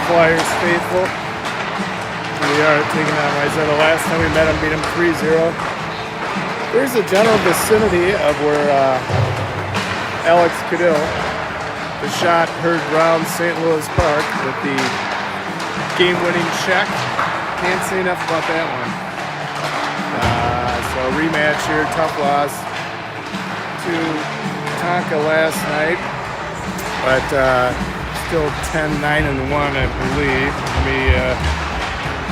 Flyers faithful. We are taking on Wayzata. Last time we met him, beat him 3-0. There's a general vicinity of where Alex Cadill, the shot heard round St. Louis Park with the game-winning check. Can't say enough about that one. So rematch here, tough loss to Tonka last night, but still 10-9-1, I believe. Let me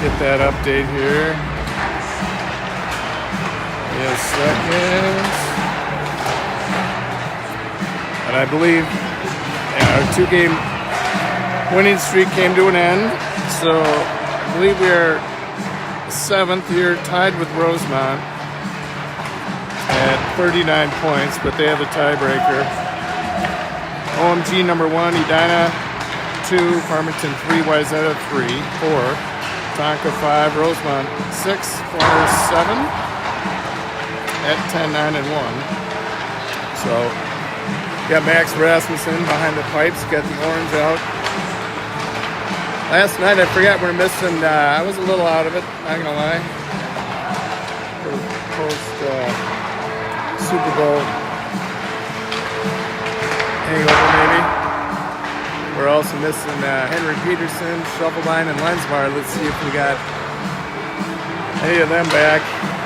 get that update here. Yes, seconds. And I believe our two-game winning streak came to an end. So I believe we are seventh here, tied with Rosemont at 39 points, but they have a tiebreaker. OMG number 1, Edina 2, Farmington 3, Wayzata 3, 4, Tonka 5, Rosemont 6, Flyer 7 at 10-9-1. So got Max Rasmussen behind the pipes, got the orange out. Last night I forgot we were missing, I was a little out of it, not gonna lie. Post Super Bowl hangover maybe. We're also missing Henry Peterson, Shufflebein, and Lensmar. Let's see if we got any of them back.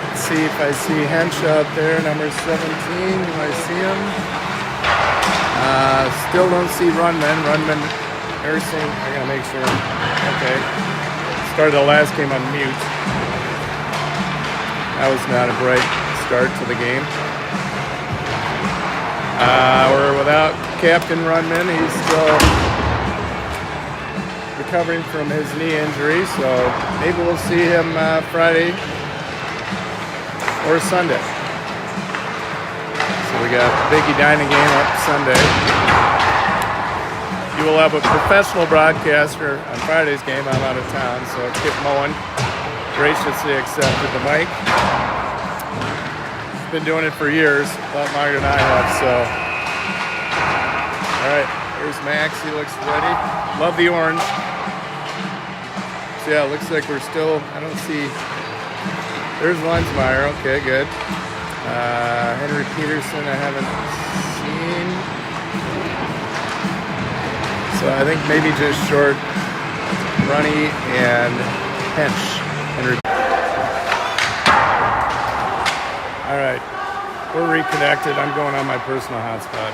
Let's see if I see Hench out there, number 17. Do I see him? Still don't see Runman, Nursing. I gotta make sure. Okay. Started the last game on mute. That was not a bright start to the game. We're without Captain Runman. He's still recovering from his knee injury, so maybe we'll see him Friday or Sunday. So we got the Big Edina game up Sunday. You will have a professional broadcaster on Friday's game. I'm out of town, so Kip Moen graciously accepted the mic. He's been doing it for years, a lot longer than I have, so. All right, here's Max. He looks ready. Love the orange. So yeah, it looks like we're still, I don't see, there's Lensmeyer. Okay, good. Henry Peterson I haven't seen. So I think maybe just short Runny and Hench. Henry. All right, we're reconnected. I'm going on my personal hotspot.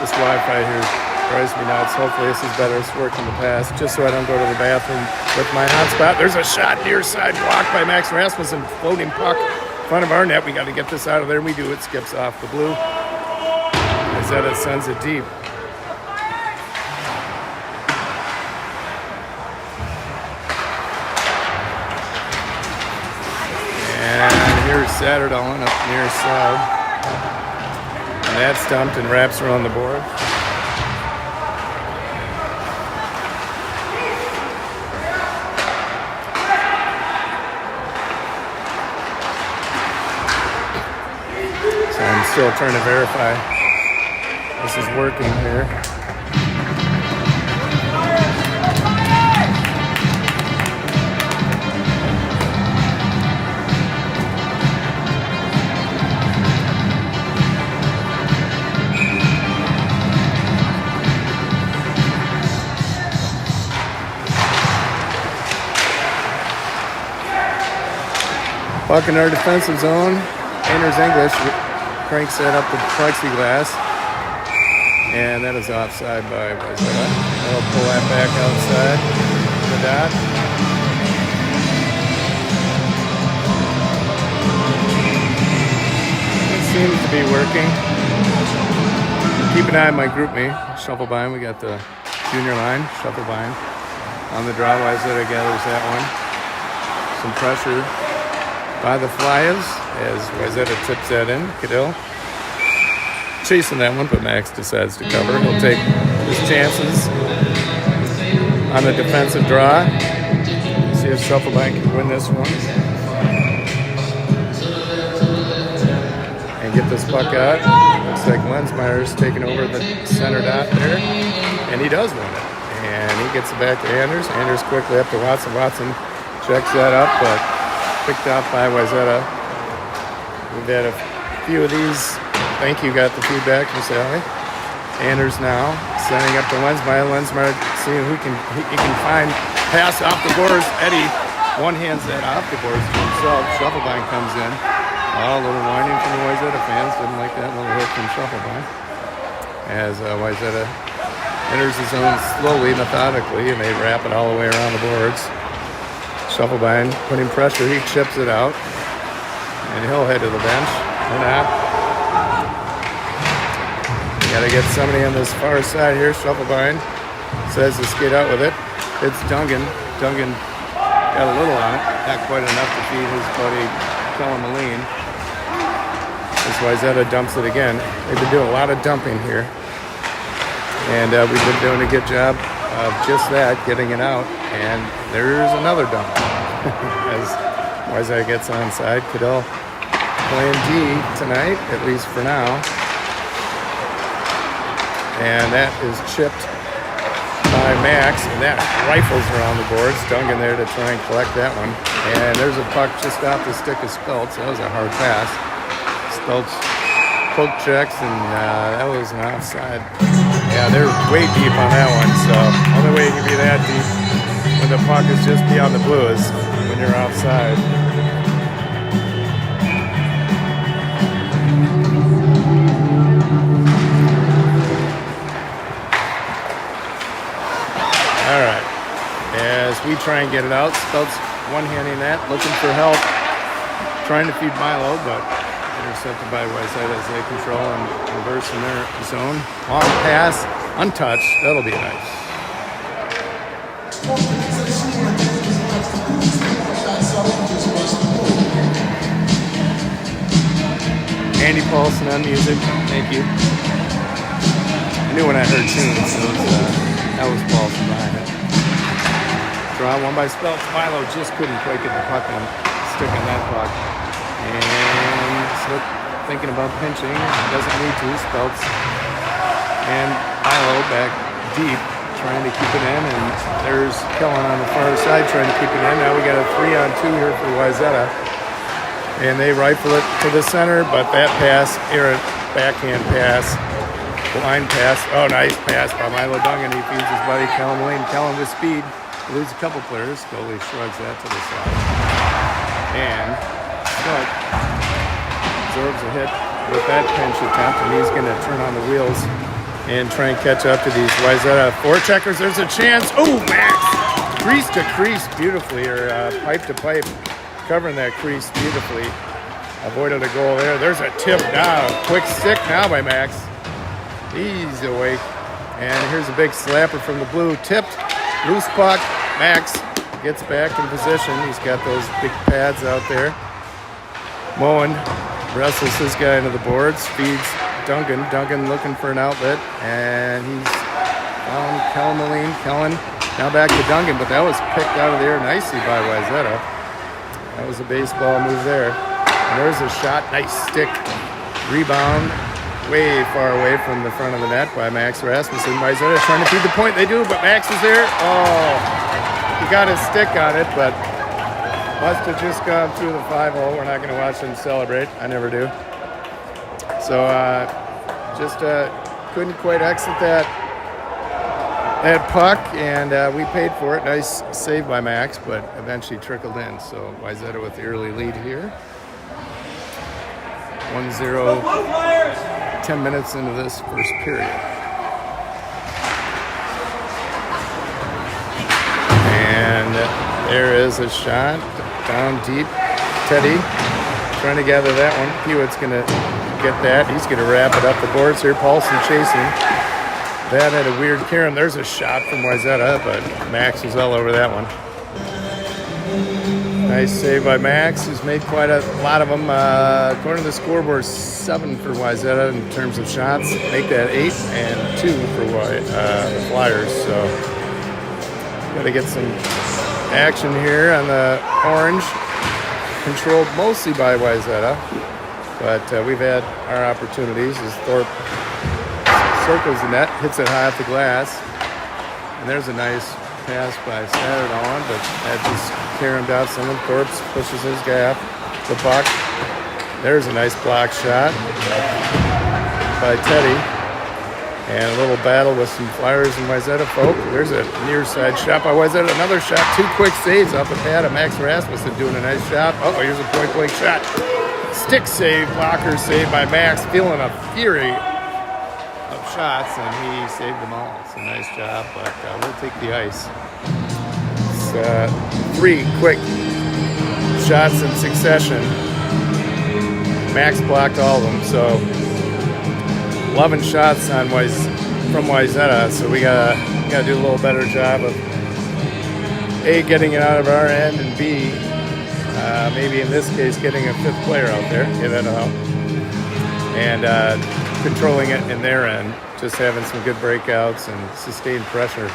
This Wi-Fi here drives me nuts. Hopefully this is better. It's worked in the past. Just so I don't go to the bathroom with my hotspot. There's a shot near side block by Max Rasmussen. Floating puck in front of our net. We got to get this out of there. And we do. It skips off the blue. Wayzata sends it deep. And here's Satterdahl up near side. And that's dumped and wraps around the board. So I'm still trying to verify this is working here. Puck in our defensive zone. Painter's English cranks that up to plexiglass. And that is offside by Wayzata. They'll pull that back outside the dot. It seems to be working. Keep an eye on my group me. Shufflebein. We got the junior line. Shufflebein on the draw. Wayzata gathers that one. Some pressure by the Flyers as Wayzata tips that in. Cadill chasing that one, but Max decides to cover. He'll take his chances on the defensive draw. See if Shufflebein can win this one and get this puck out. Looks like Lensmeyer's taking over the center dot there, and he does win it. And he gets it back to Anders. Anders quickly up to Watson. Watson checks that up, but picked out by Wayzata. We've had a few of these. Thank you, got the feedback from Sally. Anders now sending up to Lensmeyer. Lensmeyer seeing who he can find. Pass off the boards. Eddie one-hands that off the boards to himself. Shufflebein comes in. Oh, a little whining from the Wayzata fans. Didn't like that little hit from Shufflebein. As Wayzata enters the zone slowly, methodically, and they wrap it all the way around the boards. Shufflebein putting pressure. He chips it out. And he'll head to the bench. Or not. Got to get somebody on this far side here. Shufflebein says to skate out with it. It's Dungan. Dungan got a little on it. Not quite enough to feed his buddy Kellen Moline. That's why Wayzata dumps it again. They've been doing a lot of dumping here. And we've been doing a good job of just that, getting it out. And there's another dump. As Wayzata gets onside. Cadell playing D tonight, at least for now. And that is chipped by Max, and that rifles around the boards. Dungan there to try and collect that one. And there's a puck just off the stick of Speltz. That was a hard pass. Speltz poke checks, and that was an offside. Yeah, they're way deep on that one, so only way you can be that deep when the puck is just beyond the blue is when you're offside. All right, as we try and get it out, Speltz one-handing that, looking for help, trying to feed Milo, but intercepted by Wayzata as they control and reverse in their zone. Long pass, untouched, that'll be nice. Andy Paulson on music, thank you. I knew when I heard tunes, so that was Paulson behind it. Draw one by Speltz. Milo just couldn't quite get the puck and stick on that puck. And Slip thinking about pinching. Doesn't need to. Speltz and Milo back deep trying to keep it in. And there's Kellen on the far side trying to keep it in. Now we got a 3-on-2 here for Wayzata. And they rifle it to the center, but that pass, errant backhand pass. Line pass. Oh, nice pass by Milo Dungan. He feeds his buddy Kellen Lane. Kellen with speed. Loses a couple players. Goalie shrugs that to the side. And Scott absorbs a hit with that pinch attempt, and he's going to turn on the wheels and try and catch up to these Wayzata forecheckers. There's a chance. Oh, Max! Crease to crease beautifully, or pipe to pipe. Covering that crease beautifully. Avoided a goal there. There's a tip now. Quick stick now by Max. He's awake. And here's a big slapper from the blue. Tipped. Loose puck. Max gets back in position. He's got those big pads out there. Moen wrestles his guy into the boards. Feeds Dungan. Dungan looking for an outlet. And he's found Kellen Moline. Kellen now back to Dungan. But that was picked out of the air nicely by Wayzata. That was a baseball move there. And there's a shot. Nice stick. Rebound. Way far away from the front of the net by Max Rasmussen. Wayzata trying to feed the point. They do, but Max is there. Oh, he got his stick on it, but must have just gone through the 5-hole. We're not going to watch him celebrate. I never do. So just couldn't quite exit that puck, and we paid for it. Nice save by Max, but eventually trickled in. So Wayzata with the early lead here. 1-0. 10 minutes into this first period. And there is a shot down deep. Teddy trying to gather that one. Hewitt's going to get that. He's going to wrap it up the boards here. Paulson chasing. That had a weird carom. There's a shot from Wayzata, but Max was all over that one. Nice save by Max, who's made quite a lot of them. According to the scoreboard, 7 for Wayzata in terms of shots. Make that 8 and 2 for the Flyers. So got to get some action here on the orange. Controlled mostly by Wayzata, but we've had our opportunities as Thorpe circles the net, hits it high off the glass. And there's a nice pass by Saturday, but that just caromed out. Someone Corpse pushes his guy up the puck. There's a nice block shot by Teddy. And a little battle with some Flyers and Wayzata folk. There's a near side shot by Wayzata. Another shot. 2 quick saves off the pad of Max Rasmussen doing a nice job. Oh, here's a point blank shot. Stick save, blocker save by Max. Feeling a fury of shots, and he saved them all. It's a nice job, but we'll take the ice. It's 3 quick shots in succession. Max blocked all of them, so 11 shots on from Wayzata, so we gotta do a little better job of A, getting it out of our end, and B, maybe in this case getting a 5th player out there, that'll help, and controlling it in their end, just having some good breakouts and sustained pressure.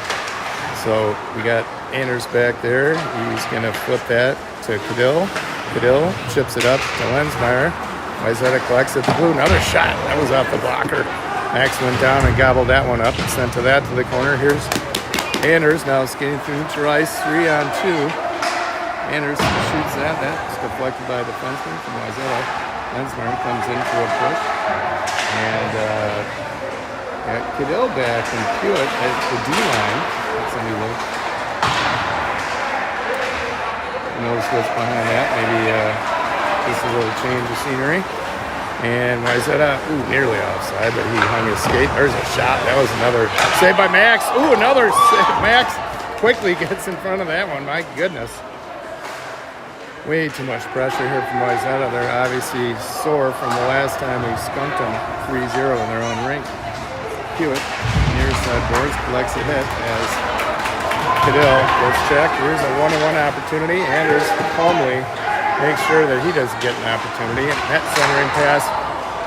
So we got Anders back there. He's gonna flip that to Cadill. Cadill chips it up to Lensmeyer. Wayzata collects at the blue. Another shot. That was off the blocker. Max went down and gobbled that one up and sent to the corner. Here's Anders now skating through neutral ice. 3-on-2. Anders shoots that. That's deflected by a defenseman from Wayzata. Lensmeyer comes in for a push. And got Cadill back and Hewitt at the D-line. That's a new look. Notice what's behind that. Maybe just a little change of scenery. And Wayzata, nearly offside, but he hung his skate. There's a shot. That was another save by Max. Another save. Max quickly gets in front of that one. My goodness. Way too much pressure here from Wayzata. They're obviously sore from the last time we skunked them 3-0 in their own rink. Hewitt, near side boards, collects a hit as Cadill goes check. Here's a 1-on-1 opportunity. Anders calmly makes sure that he doesn't get an opportunity. And that centering pass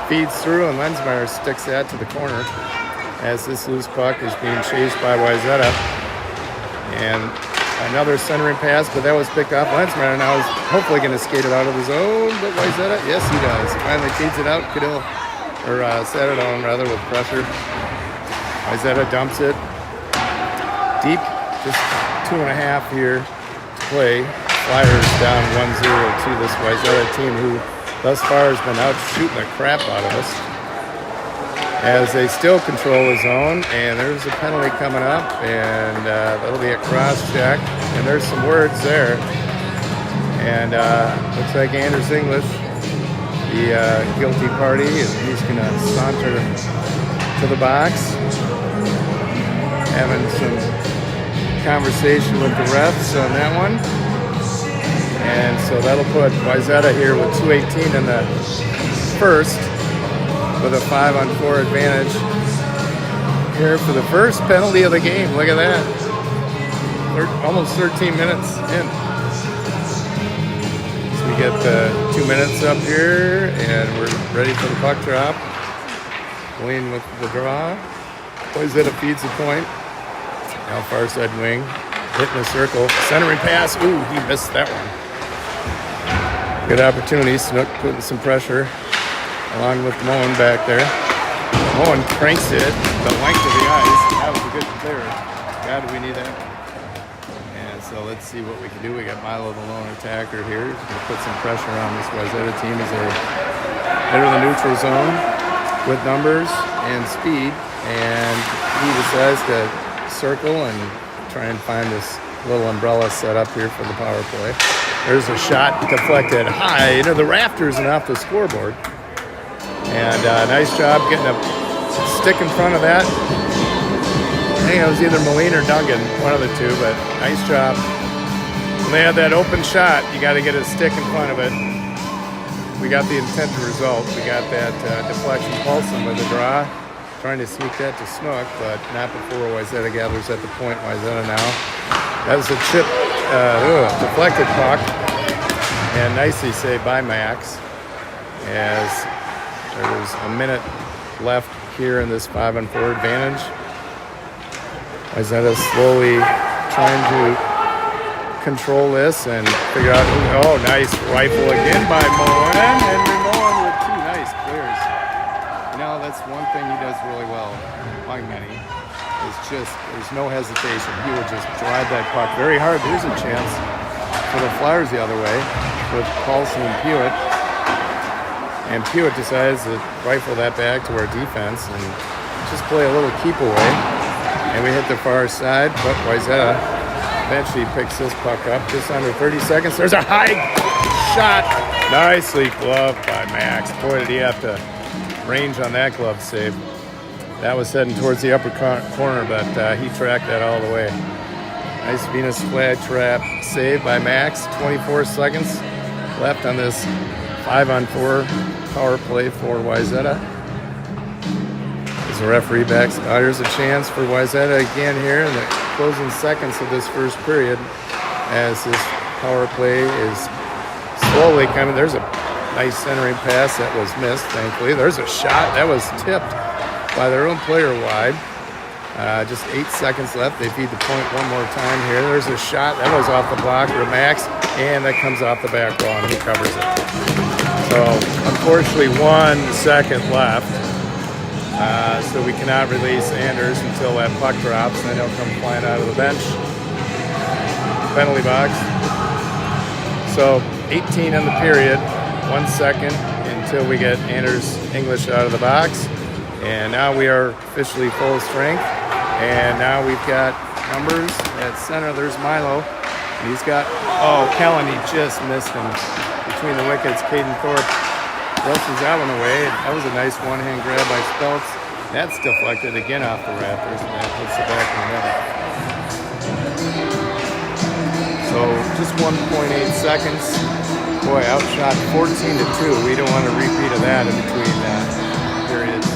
feeds through, and Lensmeyer sticks that to the corner as this loose puck is being chased by Wayzata. And another centering pass, but that was picked off. Lensmeyer now is hopefully going to skate it out of his own, but Wayzata, yes, he does. Finally feeds it out. Cadill, or Saturday rather, with pressure. Wayzata dumps it deep, just 2.5 here to play. Flyers down 1-0 to this Wayzata team, who thus far has been out shooting the crap out of us as they still control the zone. And there's a penalty coming up, and that'll be a cross check. And there's some words there. And looks like Anders English, the guilty party, and he's going to saunter to the box, having some conversation with the refs on that one. And so that'll put Wayzata here with 2:18 in the first with a 5-on-4 advantage here for the first penalty of the game. Look at that. Almost 13 minutes in. So we get 2 minutes up here, and we're ready for the puck drop. Wayne with the draw. Wayzata feeds the point. Now far side wing. Hitting the circle. Centering pass. He missed that one. Good opportunity. Snook putting some pressure along with Moen back there. Moen cranks it the length of the ice. That was a good clearance. God, do we need that? And so let's see what we can do. We got Milo, the lone attacker here. He's going to put some pressure on this Wayzata team as they enter the neutral zone with numbers and speed. And he decides to circle and try and find this little umbrella set up here for the power play. There's a shot deflected high into the rafters and off the scoreboard. And nice job getting a stick in front of that. I think it was either Moline or Dungan, one of the two, but nice job. When they had that open shot, you got to get a stick in front of it. We got the intended result. We got that deflection. Paulson with a draw, trying to sneak that to Snook, but not before Wayzata gathers at the point. Wayzata now. That was a chip, deflected puck, and nicely saved by Max, as there's a minute left here in this 5-on-4 advantage. Wayzata slowly trying to control this and figure out, nice rifle again by Moen, and Moen with 2 nice clears. You know, that's one thing he does really well, among many, there's no hesitation. He will just drive that puck very hard. There's a chance for the Flyers the other way with Paulson and Pewitt. And Pewitt decides to rifle that back to our defense and just play a little keep away. And we hit the far side, but Wayzata eventually picks this puck up just under 30 seconds. There's a high shot. Nicely gloved by Max. Boy, did he have to range on that glove save. That was heading towards the upper corner, but he tracked that all the way. Nice Venus flag trap save by Max. 24 seconds left on this 5-on-4 power play for Wayzata. As the referee backs out, here's a chance for Wayzata again here in the closing seconds of this first period as this power play is slowly coming. There's a nice centering pass that was missed, thankfully. There's a shot that was tipped by their own player wide. Just 8 seconds left. They feed the point one more time here. There's a shot that was off the block for Max, and that comes off the back wall, and he covers it. So, unfortunately, 1 second left. So we cannot release Anders until that puck drops, and then he'll come flying out of the bench. Penalty box. So, 18 in the period. 1 second until we get Anders English out of the box. And now we are officially full strength. And now we've got numbers at center. There's Milo. And he's got, Kellen, he just missed him between the wickets. Caden Thorpe rushes that one away. That was a nice one-hand grab by Speltz. That's deflected again off the Raptors, and that hits the back of the net. So just 1.8 seconds. Boy, outshot 14-2. We don't want a repeat of that in between periods.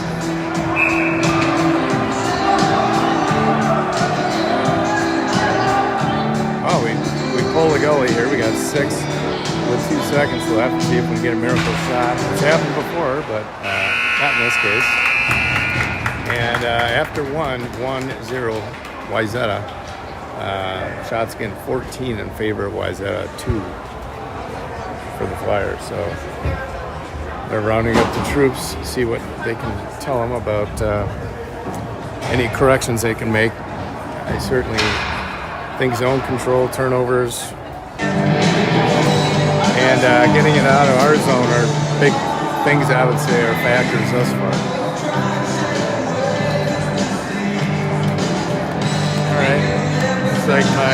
We pull the goalie here. We got 6 with 2 seconds left. See if we can get a miracle shot. It's happened before, but not in this case. And after 1-0 Wayzata. Shots again 14 in favor of Wayzata, 2 for the Flyers. So they're rounding up the troops, see what they can tell them about any corrections they can make. I certainly think zone control, turnovers, and getting it out of our zone are big things I would say are factors thus far. All right, looks like my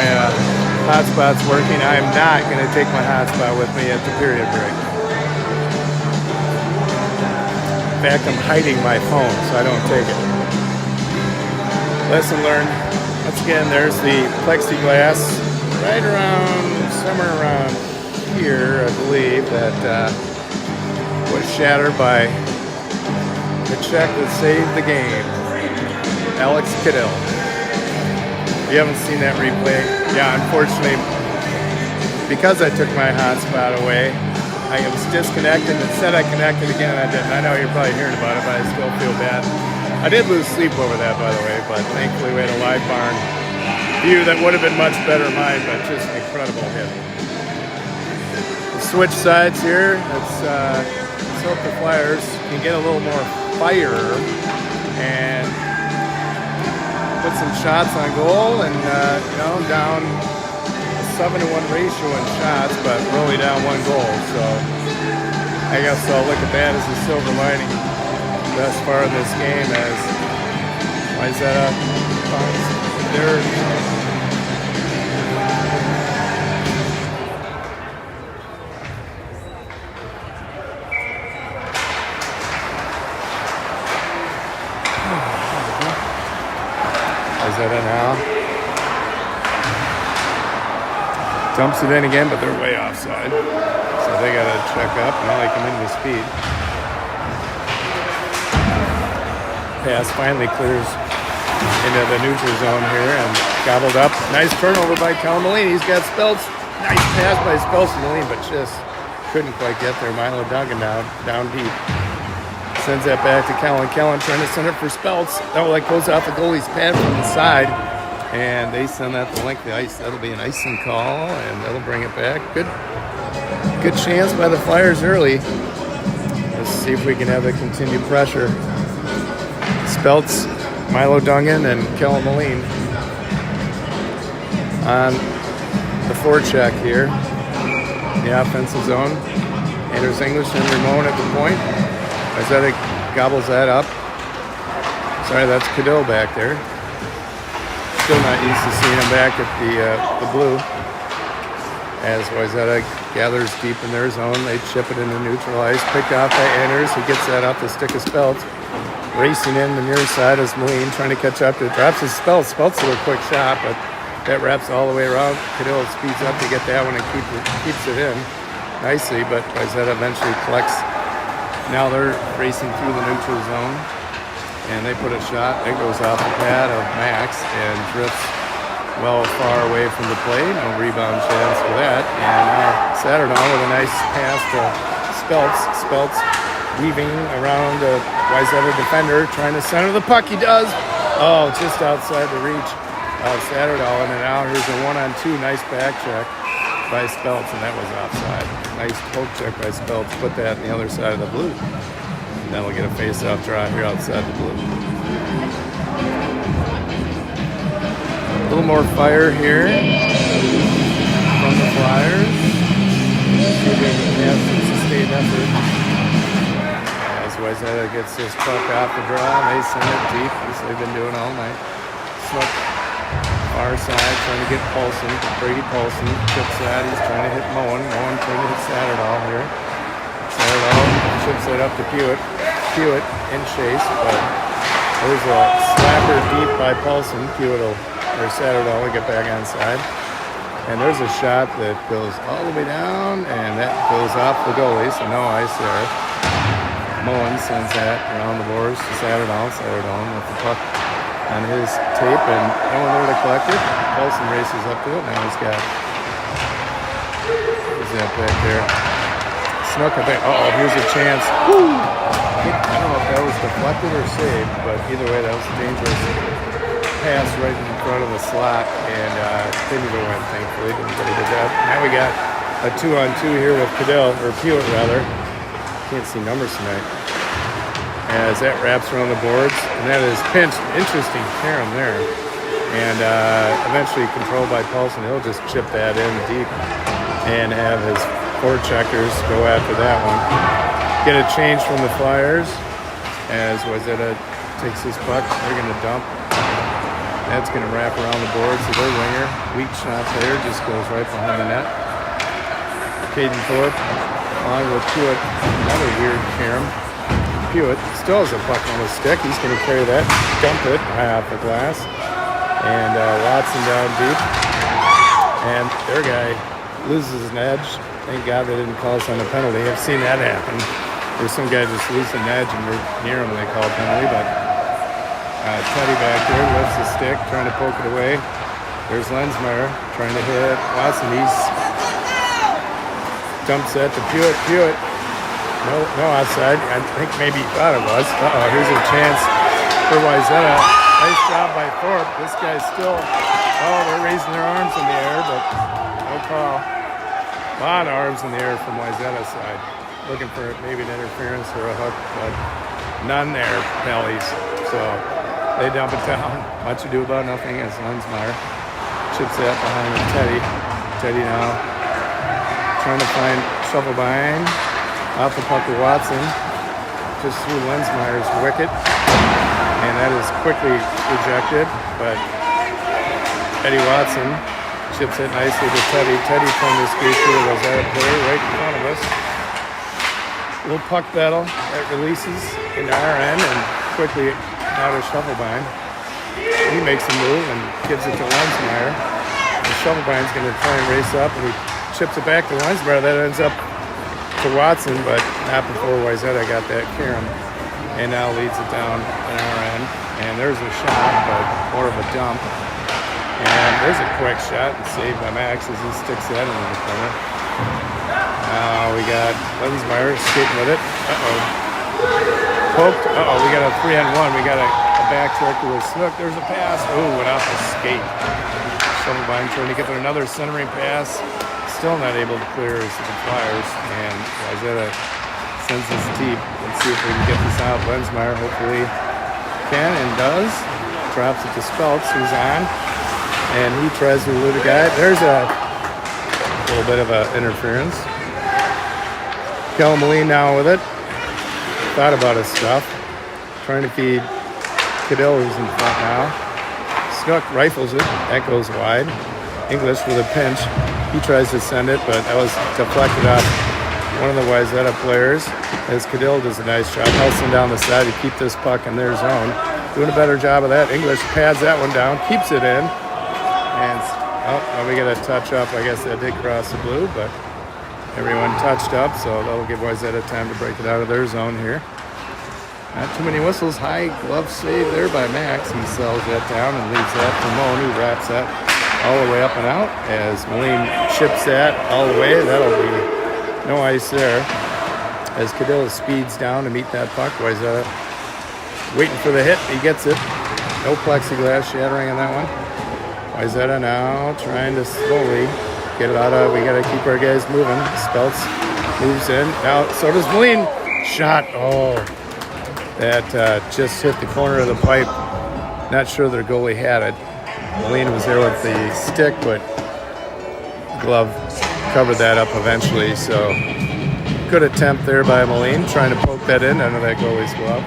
hotspot's working. I am not going to take my hotspot with me at the period break. In fact, I'm hiding my phone so I don't take it. Lesson learned. Once again, there's the plexiglass right around, somewhere around here, I believe, that was shattered by the check that saved the game, Alex Cadell. If you haven't seen that replay, yeah, unfortunately, because I took my hotspot away, I was disconnected and said I connected again, and I didn't. I know you're probably hearing about it, but I still feel bad. I did lose sleep over that, by the way, but thankfully we had a live barn view that would have been much better mine, but just an incredible hit. We'll switch sides here. Let's hope the Flyers can get a little more fire and put some shots on goal, and down a 7-1 ratio in shots, but we're only down 1 goal, so I guess I'll look at that as a silver lining thus far in this game as Wayzata finds their Wayzata now dumps it in again, but they're way offside, so they got to check up. Now they come into speed. Pass finally clears into the neutral zone here and gobbled up. Nice turnover by Calamolini. He's got Speltz. Nice pass by Speltz and Moline, but just couldn't quite get there. Milo Duggan down deep. Sends that back to Kellen. Kellen trying to send it for Speltz. Oh, that goes off the goalie's pad from the side. And they send that the length of the ice. That'll be an icing call, and that'll bring it back. Good chance by the Flyers early. Let's see if we can have the continued pressure. Speltz Milo Dungan and Kellen Moline on the forecheck here. The offensive zone. Anders English and Ramon at the point. Wayzata gobbles that up. Sorry, that's Cadell back there. Still not used to seeing him back at the blue. As Wayzata gathers deep in their zone, they chip it into neutral ice. Picked off by Anders, who gets that off the stick of Speltz. Racing in the near side is Moline, trying to catch up to it. Drops his Speltz. Speltz with a quick shot, but that wraps all the way around. Cadell speeds up to get that one and keeps it in nicely, but Wayzata eventually collects. Now they're racing through the neutral zone, and they put a shot. It goes off the pad of Max and drifts well far away from the play. No rebound chance for that. And now Saturday with a nice pass to Speltz. Speltz weaving around a Wayzata defender, trying to center the puck. He does. Oh, just outside the reach of Saturday. And now here's a 1-on-2. Nice back check by Speltz, and that was offside. Nice poke check by Speltz. Put that on the other side of the blue. And then we'll get a face-off draw here outside the blue. A little more fire here from the Flyers. See if they can have some sustained effort. As Wayzata gets this puck off the draw, and they send it deep, as they've been doing all night. Snook, far side, trying to get Paulson. Brady Paulson chips that. He's trying to hit Moen. Moen trying to hit Satterdahl here. Satterdahl chips it up to Pewitt. Pewitt in chase, but there's a slapper deep by Paulson. Pewitt will, or Satterdahl will get back onside. And there's a shot that goes all the way down, and that goes off the goalie, so no ice there. Moen sends that around the boards to Satterdahl. Satterdahl with the puck on his tape, and no one there to collect it. Paulson races up to it. Now he's got, who's that back there? Snook, I think. Uh-oh, here's a chance. Woo! I don't know if that was deflected or saved, but either way, that was a dangerous pass right in front of the slot, and didn't even win, thankfully. Didn't get it that. Now we got a 2-on-2 here with Cadell, or Pewitt rather. Can't see numbers tonight. As that wraps around the boards, and that is pinched. Interesting carom there. And eventually controlled by Paulson. He'll just chip that in deep and have his forecheckers go after that one. Get a change from the Flyers as Wayzata takes his puck. They're going to dump. That's going to wrap around the boards. So their winger, weak shot there, just goes right behind the net. Caden Thorpe along with Pewitt. Another weird carom. Pewitt still has a puck on his stick. He's going to carry that, dump it high off the glass. And Watson down deep. And their guy loses an edge. Thank God they didn't call us on a penalty. I've seen that happen. There's some guy just loses an edge and we're near him and they call a penalty. But Teddy back there lifts the stick, trying to poke it away. There's Lensmeyer trying to hit Watson. He's dumps that to Pewitt. Pewitt. No outside. I think maybe he thought it was. Here's a chance for Wayzata. Nice job by Thorpe. This guy's still, they're raising their arms in the air, but no call. A lot of arms in the air from Wayzata's side. Looking for maybe an interference or a hook, but none there, penalties. So they dump it down. Much ado about nothing as Lensmeyer chips that behind Teddy. Teddy now trying to find Shovelbein. Off the puck to Watson, just through Lensmeyer's wicket, and that is quickly rejected, but Eddie Watson chips it nicely to Teddy. Teddy trying to squeeze through the Wayzata player right in front of us. Little puck battle that releases into our end, and quickly out of Shovelbein. He makes a move and gives it to Lensmeyer. And Shovelbein's going to try and race up, and he chips it back to Lensmeyer. That ends up to Watson, but not before Wayzata got that carom, and now leads it down in our end. And there's a shot, but more of a dump. And there's a quick shot and saved by Max as he sticks that in the corner. Now we got Lensmeyer skating with it. Poked. We got a 3-on-1. We got a back check to a Snook. There's a pass. Went off the skate. Shovelbein trying to get there. Another centering pass. Still not able to clear as the Flyers, and Wayzata sends this deep. Let's see if we can get this out. Lensmeyer hopefully can and does. Drops it to Speltz, who's on. And he tries to elude a guy. There's a little bit of interference. Kellen Moline now with it. Thought about his stuff. Trying to feed Cadell, who's in front now. Snook rifles it. That goes wide. English with a pinch. He tries to send it, but that was deflected off one of the Wayzata players. As Cadell does a nice job. Hustling down the side to keep this puck in their zone. Doing a better job of that. English pads that one down. Keeps it in. And, we got a touch up. I guess that did cross the blue, but everyone touched up, so that'll give Wayzata time to break it out of their zone here. Not too many whistles. High glove save there by Max. He sells that down and leaves that for Moan, who wraps that all the way up and out. As Moline chips that all the way, that'll be no ice there. As Cadell speeds down to meet that puck, Wayzata waiting for the hit. He gets it. No plexiglass shattering on that one. Wayzata now trying to slowly get it out of. We got to keep our guys moving. Speltz moves in. Now, so does Moline. Shot. Oh, that just hit the corner of the pipe. Not sure their goalie had it. Moline was there with the stick, but the glove covered that up eventually. So good attempt there by Moline, trying to poke that in under that goalie's glove.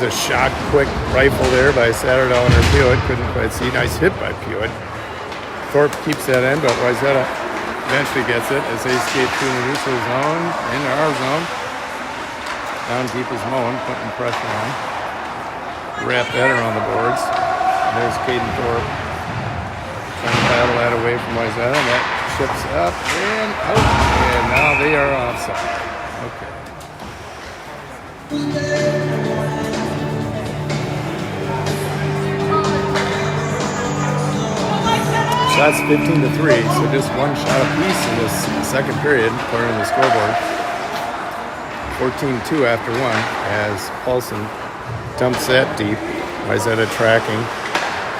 A shot, quick rifle there by Satterdahl or Pewitt. Couldn't quite see. Nice hit by Pewitt. Thorpe keeps that in, but Wayzata eventually gets it as they skate through the neutral zone into our zone. Down deep is Moen, putting pressure on. Wrap that around the boards. And there's Caden Thorpe trying to battle that away from Wayzata. That chips up and out. And now they are offside. Okay. Shots 15-3, so just one shot apiece in this second period, according to the scoreboard. 14-2 after one, as Paulson dumps that deep. Wayzata tracking.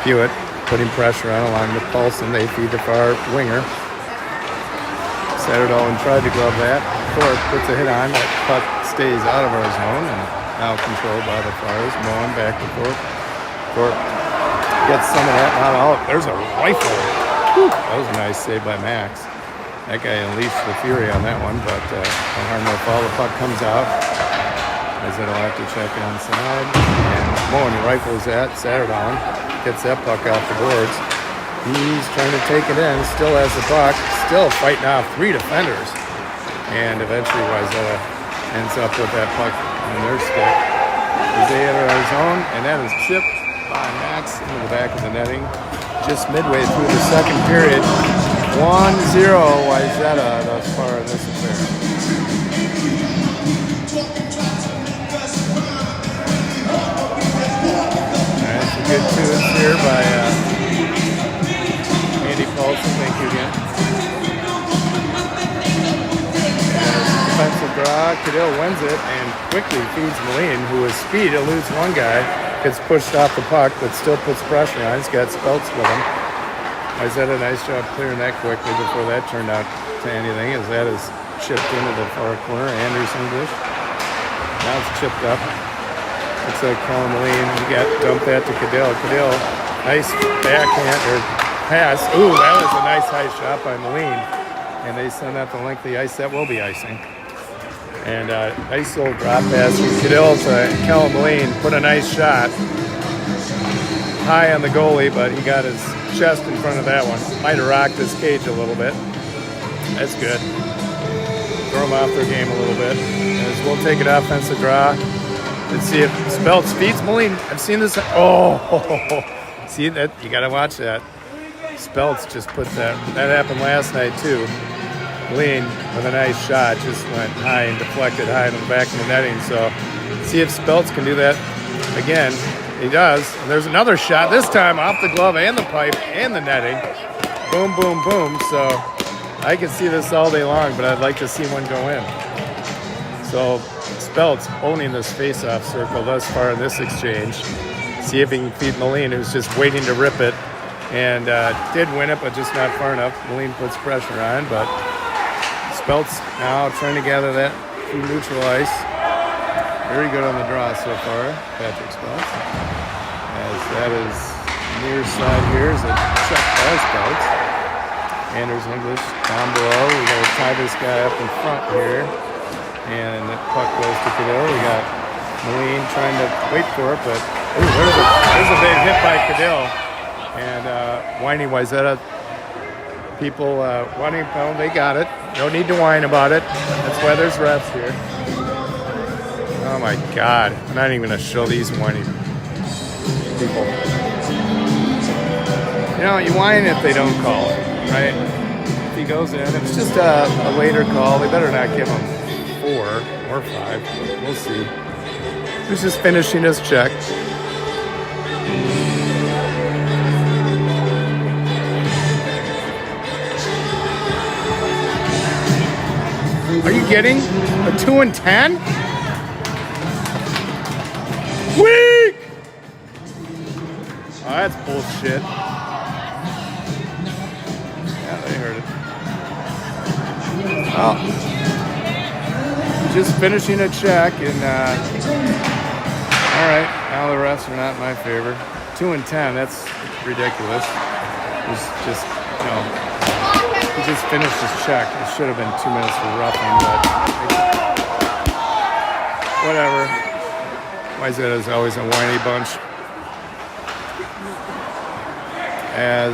Pewitt putting pressure on along with Paulson. They feed the far winger. Satterdahl tried to glove that. Thorpe puts a hit on. That puck stays out of our zone and now controlled by the Flyers. Moen back to Thorpe. Thorpe gets some of that. Not all. There's a rifle. Whew, that was a nice save by Max. That guy unleashed the fury on that one, but no harm, no foul. The puck comes out. As it'll have to check onside. And Moen rifles that. Satterdahl gets that puck off the boards. He's trying to take it in. Still has the puck. Still fighting off three defenders. And eventually Wayzata ends up with that puck in their stick. As they enter our zone, and that is chipped by Max into the back of the netting. Just midway through the second period, 1-0 Wayzata thus far in this affair. That's a good tunes here by Andy Paulson. Thank you again. And defensive draw, Cadell wins it and quickly feeds Moline, who with speed eludes one guy. Gets pushed off the puck, but still puts pressure on. He's got Speltz with him. Wayzata a nice job clearing that quickly before that turned out to anything, as that is chipped into the far corner. Anders English. Now it's chipped up. Looks like Colin Moline. We got dumped that to Cadell. Cadell, nice backhand or pass. Ooh, that was a nice high shot by Moline. And they send out the length of the ice. That will be icing. And nice little drop pass from Cadell to Kellen Moline. Put a nice shot. High on the goalie, but he got his chest in front of that one. Might have rocked his cage a little bit. That's good. Throw them off their game a little bit. As we'll take an offensive draw. Let's see if Speltz beats Moline. I've seen this. Oh, see that? You got to watch that. Speltz just put that. That happened last night too. Moline with a nice shot, just went high and deflected high in the back of the netting. So see if Speltz can do that again. He does. And there's another shot, this time off the glove and the pipe and the netting. Boom, boom, boom. So I can see this all day long, but I'd like to see one go in. So Speltz owning this face-off circle thus far in this exchange. See if he can feed Moline, who's just waiting to rip it. And did win it, but just not far enough. Moline puts pressure on, but Speltz now trying to gather that through neutral ice. Very good on the draw so far, Patrick Speltz. As that is near side here is a check by Speltz. Anders English down below. We got to tie this guy up in front here. And the puck goes to Cadell. We got Moline trying to wait for it, but there's a big hit by Cadell. And whiny Wayzata people whining, well, they got it. No need to whine about it. That's why there's refs here. Oh my God. I'm not even going to show these whiny people. You know, you whine if they don't call it, right? If he goes in, if it's just a later call, they better not give him 4 or 5. We'll see. He's just finishing his check. Are you getting a 2 and 10? Weak! Oh, that's bullshit. Yeah, they heard it. Oh. Just finishing a check, and all right, now the refs are not in my favor. 2 and 10, that's ridiculous. It's just, you know, he just finished his check. It should have been 2 minutes for roughing, but whatever. Wayzata is always a whiny bunch. As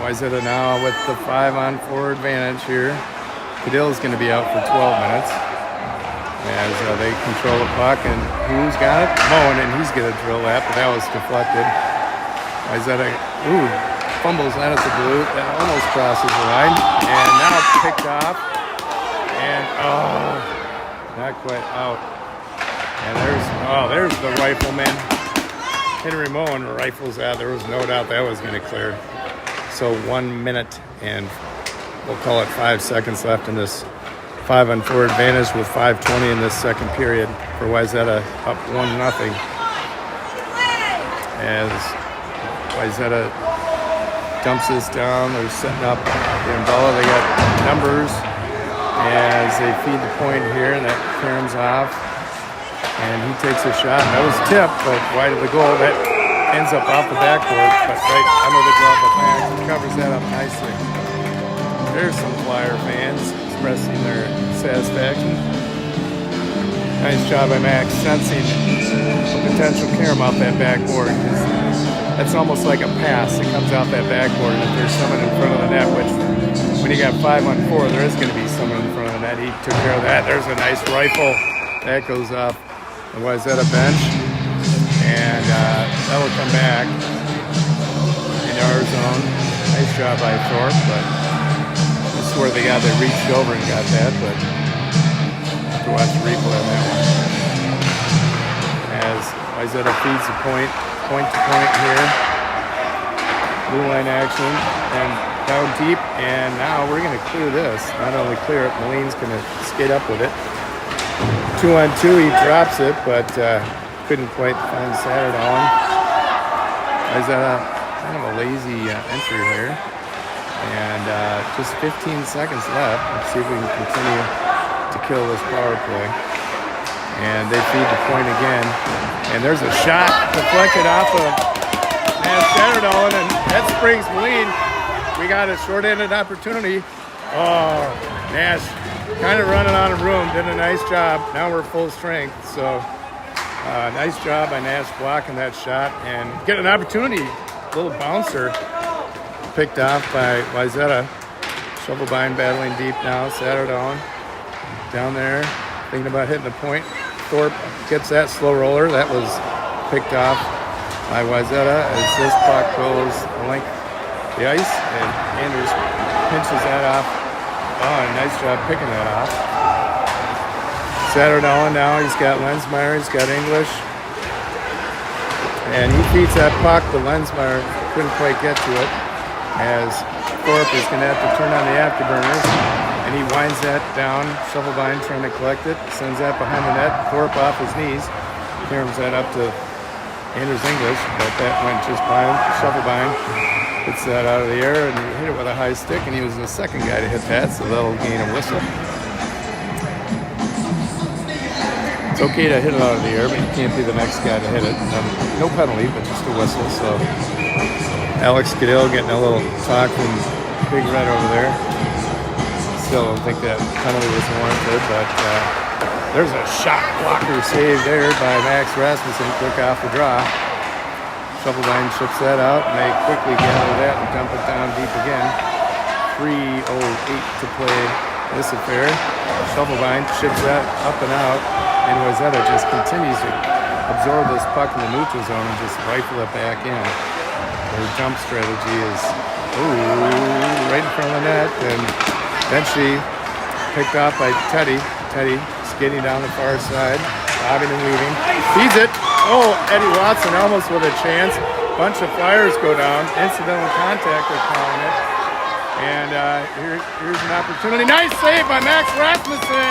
Wayzata now with the 5-on-4 advantage here. Cadell is going to be out for 12 minutes. As they control the puck, and who's got it? Moen, and he's going to drill that, but that was deflected. Wayzata, fumbles that at the blue. That almost crosses the line, and now picked off, and not quite out. And there's the rifleman. Henry Moen rifles out. There was no doubt that was going to clear. So 1 minute and we'll call it 5 seconds left in this 5-on-4 advantage with 5:20 in this second period for Wayzata, up 1-0. As Wayzata dumps this down, they're setting up the umbrella. They got numbers as they feed the point here, and that caroms off. And he takes a shot. That was tipped, but wide of the goal. That ends up off the backboard, but right under the glove of Max. He covers that up nicely. There's some Flyer fans expressing their satisfaction. Nice job by Max, sensing a potential carom off that backboard. That's almost like a pass. It comes out that backboard, and if there's someone in front of the net, which when you got 5-on-4, there is going to be someone in front of the net. He took care of that. There's a nice rifle. That goes up. The Wayzata bench, and that'll come back into our zone. Nice job by Thorpe, but I swear they reached over and got that, but I have to watch the replay on that one. As Wayzata feeds the point to point here. Blue line action, and down deep, and now we're going to clear this. Not only clear it, Moline's going to skate up with it. 2-on-2, he drops it, but couldn't quite find Satterdahl. Wayzata kind of a lazy entry here. And just 15 seconds left. Let's see if we can continue to kill this power play. And they feed the point again. And there's a shot deflected off of Satterdahl, and that springs Moline. We got a short-handed opportunity. Oh, Nash kind of running out of room, did a nice job. Now we're full strength, so nice job by Nash blocking that shot and get an opportunity. Little bouncer picked off by Wayzata. Shovelbein battling deep now. Satterdahl down there, thinking about hitting the point. Thorpe gets that slow roller. That was picked off by Wayzata as this puck goes the length of the ice, and Anders pinches that off. Oh, nice job picking that off. Satterdahl now, he's got Lensmeyer, he's got English. And he feeds that puck, but Lensmeyer couldn't quite get to it, as Thorpe is going to have to turn on the afterburners. And he winds that down. Shovelbein trying to collect it, sends that behind the net. Thorpe off his knees, caroms that up to Anders English, but that went just by Shovelbein. Hits that out of the air and hit it with a high stick, and he was the second guy to hit that, so that'll gain a whistle. It's okay to hit it out of the air, but you can't be the next guy to hit it. No penalty, but just a whistle. So Alex Goodell getting a little talk from Big Red over there. Still don't think that penalty was warranted, but there's a shot blocker save there by Max Rasmussen, quick off the draw. Shovelbein chips that out, and they quickly gather that and dump it down deep again. 3:08 to play this affair. Shovelbein chips that up and out, and Wayzata just continues to absorb this puck in the neutral zone and just rifle it back in. Their jump strategy is right in front of the net, and eventually picked off by Teddy. Teddy skating down the far side, bobbing and weaving. Feeds it. Oh, Eddie Watson almost with a chance. Bunch of Flyers go down. Incidental contact, they're calling it. And here's an opportunity. Nice save by Max Rasmussen.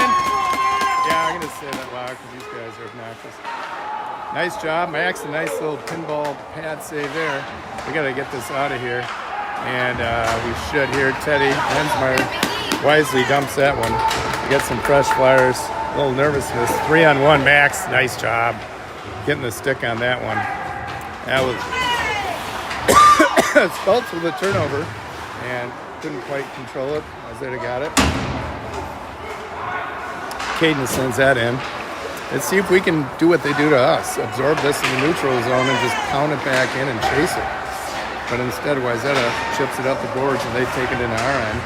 Yeah, I'm going to say that loud because these guys are obnoxious. Nice job, Max. A nice little pinball pad save there. We got to get this out of here. And we should hear Teddy Hensmeyer wisely dumps that one. We got some fresh Flyers. A little nervousness. 3-on-1, Max. Nice job. Getting the stick on that one. That was Speltz with a turnover and couldn't quite control it. Wayzata got it. Caden sends that in. Let's see if we can do what they do to us. Absorb this in the neutral zone and just pound it back in and chase it. But instead, Wayzata chips it up the boards and they take it into our end.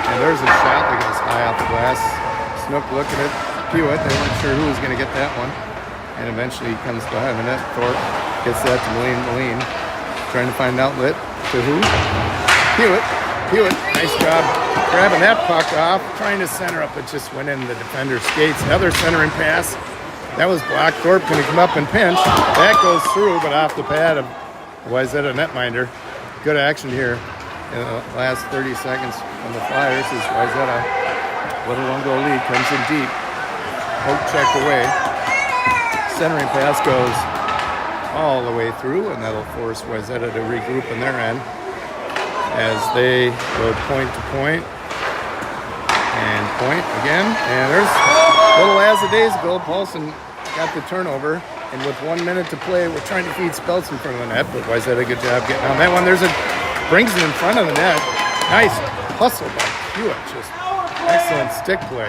And there's a shot that goes high off the glass. Snook looking at Pewitt. They weren't sure who was going to get that one. And eventually he comes behind the net. Thorpe gets that to Moline. Trying to find an outlet to who? Pewitt. Nice job grabbing that puck off. Trying to center up, it just went in the defender's skates. Another centering pass. That was blocked. Thorpe going to come up and pinch. That goes through, but off the pad of Wayzata netminder. Good action here in the last 30 seconds from the Flyers as Wayzata, with a 1-goal lead, comes in deep. Poke checked away. Centering pass goes all the way through, and that'll force Wayzata to regroup in their end as they go point to point and point again. And there's a little as the days ago. Paulson got the turnover, and with 1 minute to play, we're trying to feed Speltz in front of the net, but Wayzata, good job getting on that one. Brings it in front of the net. Nice hustle by Hewitt, just excellent stick play.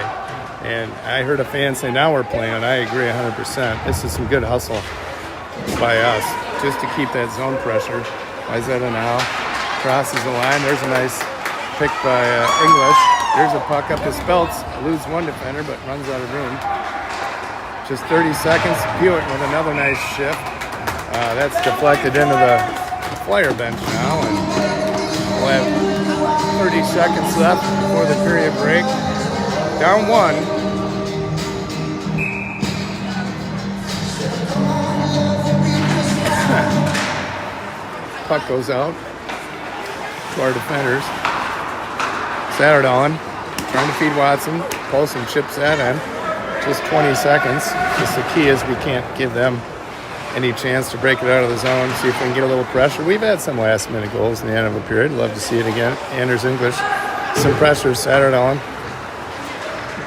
And I heard a fan say, now we're playing, and I agree 100%. This is some good hustle by us just to keep that zone pressure. Wayzata now crosses the line. There's a nice pick by English. There's a puck up to Speltz. Loses one defender, but runs out of room. Just 30 seconds. Pewitt with another nice shift. That's deflected into the Flyer bench now, and we'll have 30 seconds left before the period break. Down one. Puck goes out to our defenders. Satterdahl trying to feed Watson. Paulson chips that in. Just 20 seconds. Just the key is we can't give them any chance to break it out of the zone, see if we can get a little pressure. We've had some last-minute goals in the end of a period. Love to see it again. Anders English, some pressure. Satterdahl.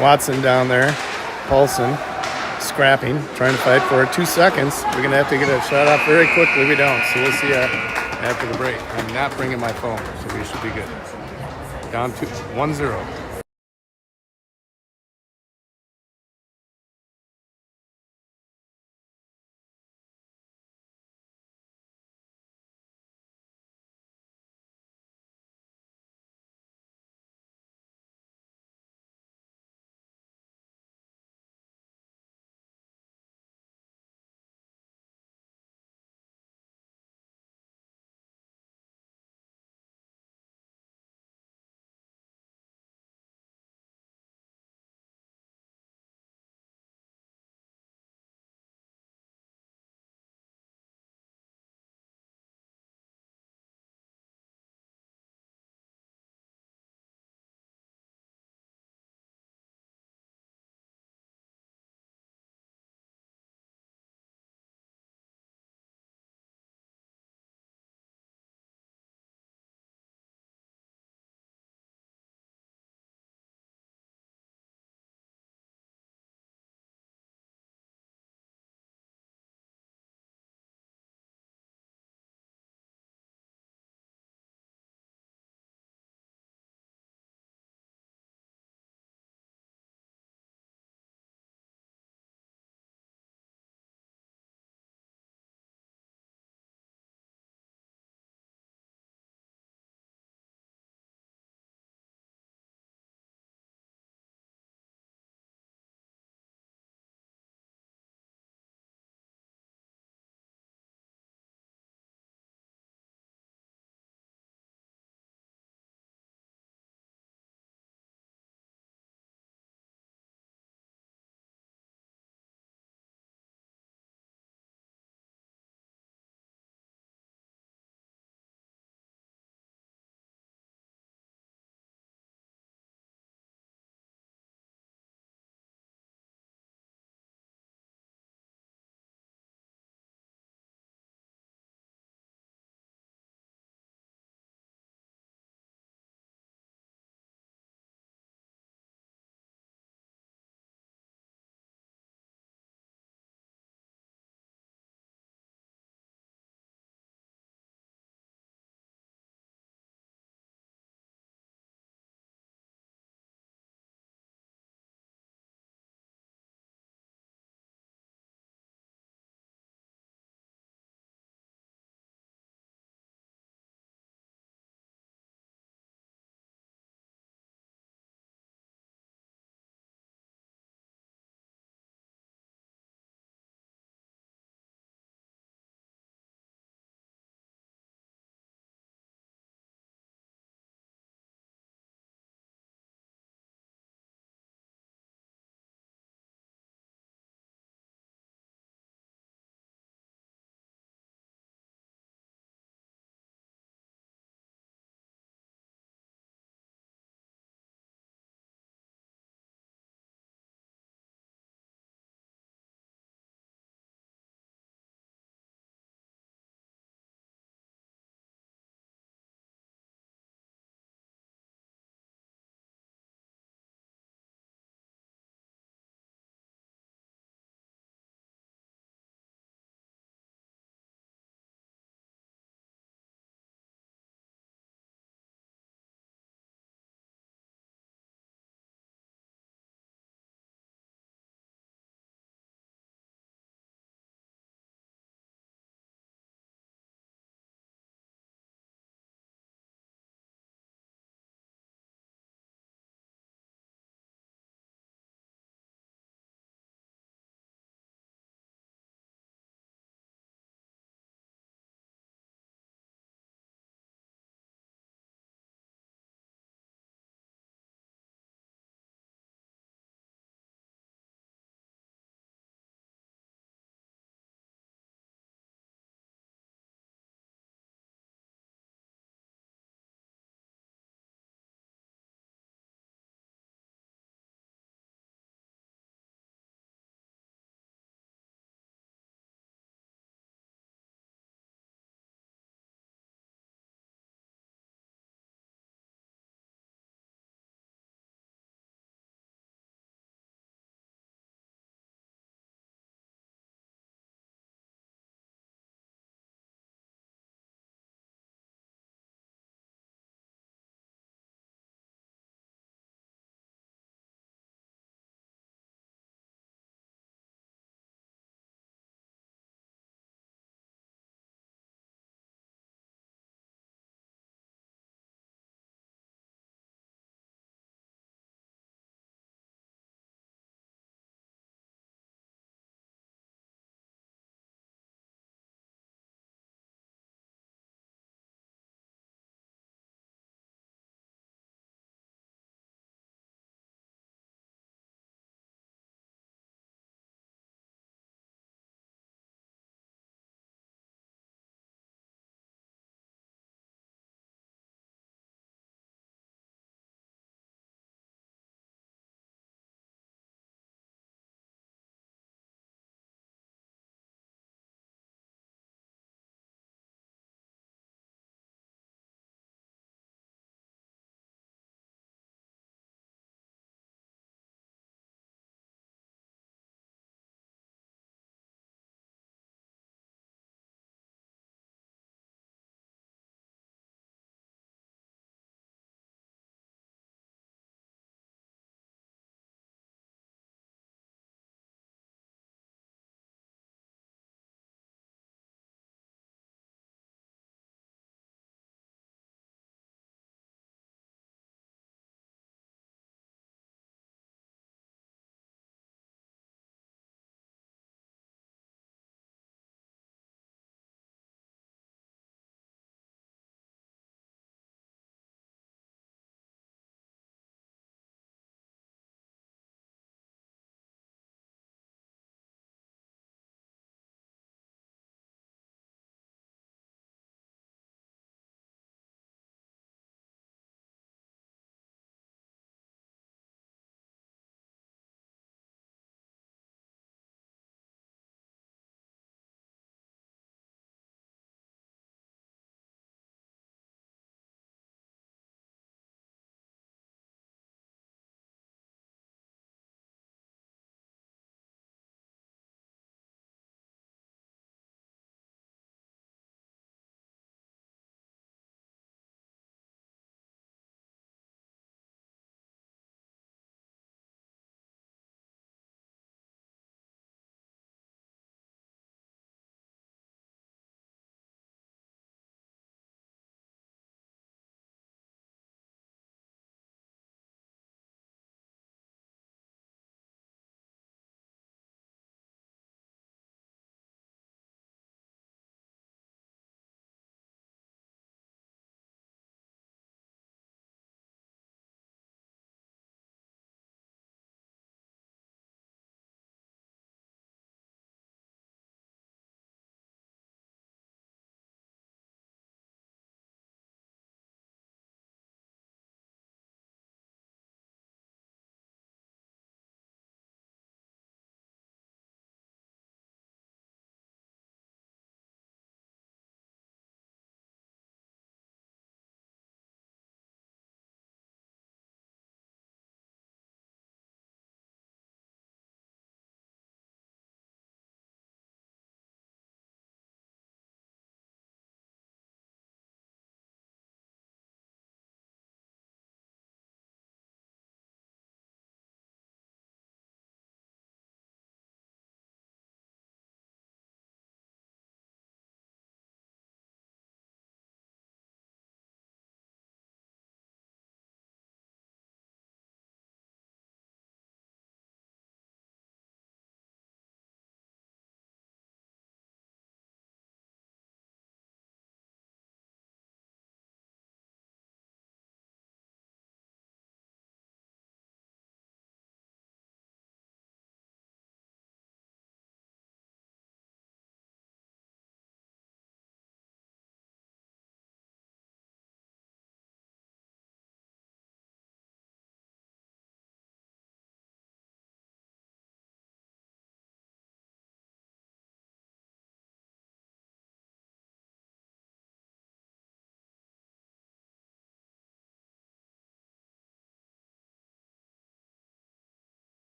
Watson down there. Paulson scrapping, trying to fight for it. 2 seconds. We're going to have to get a shot off very quickly. We don't, so we'll see after the break. I'm not bringing my phone, so we should be good. Down to 1-0.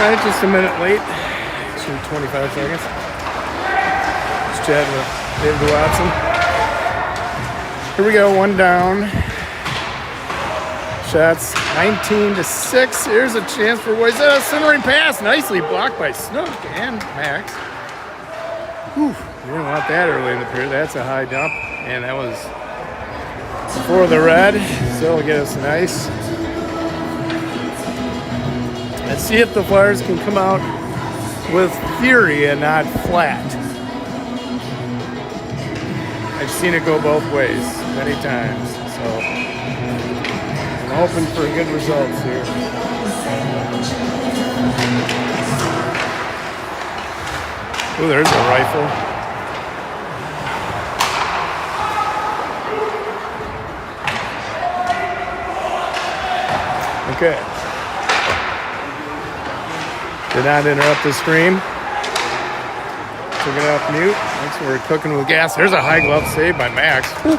All right, just a minute late. Actually, 25 seconds. Just chatting with David Watson. Here we go, one down. Shots 19-6. Here's a chance for Wayzata. Centering pass. Nicely blocked by Snook and Max. Whew. You didn't want that early in the period. That's a high dump. And that was for the red. So it'll get us nice. Let's see if the Flyers can come out with fury and not flat. I've seen it go both ways many times. So I'm hoping for good results here. Oh, there's a rifle. Okay. Did not interrupt the stream. Took it off mute. Thanks for cooking with gas. There's a high glove save by Max. Whew.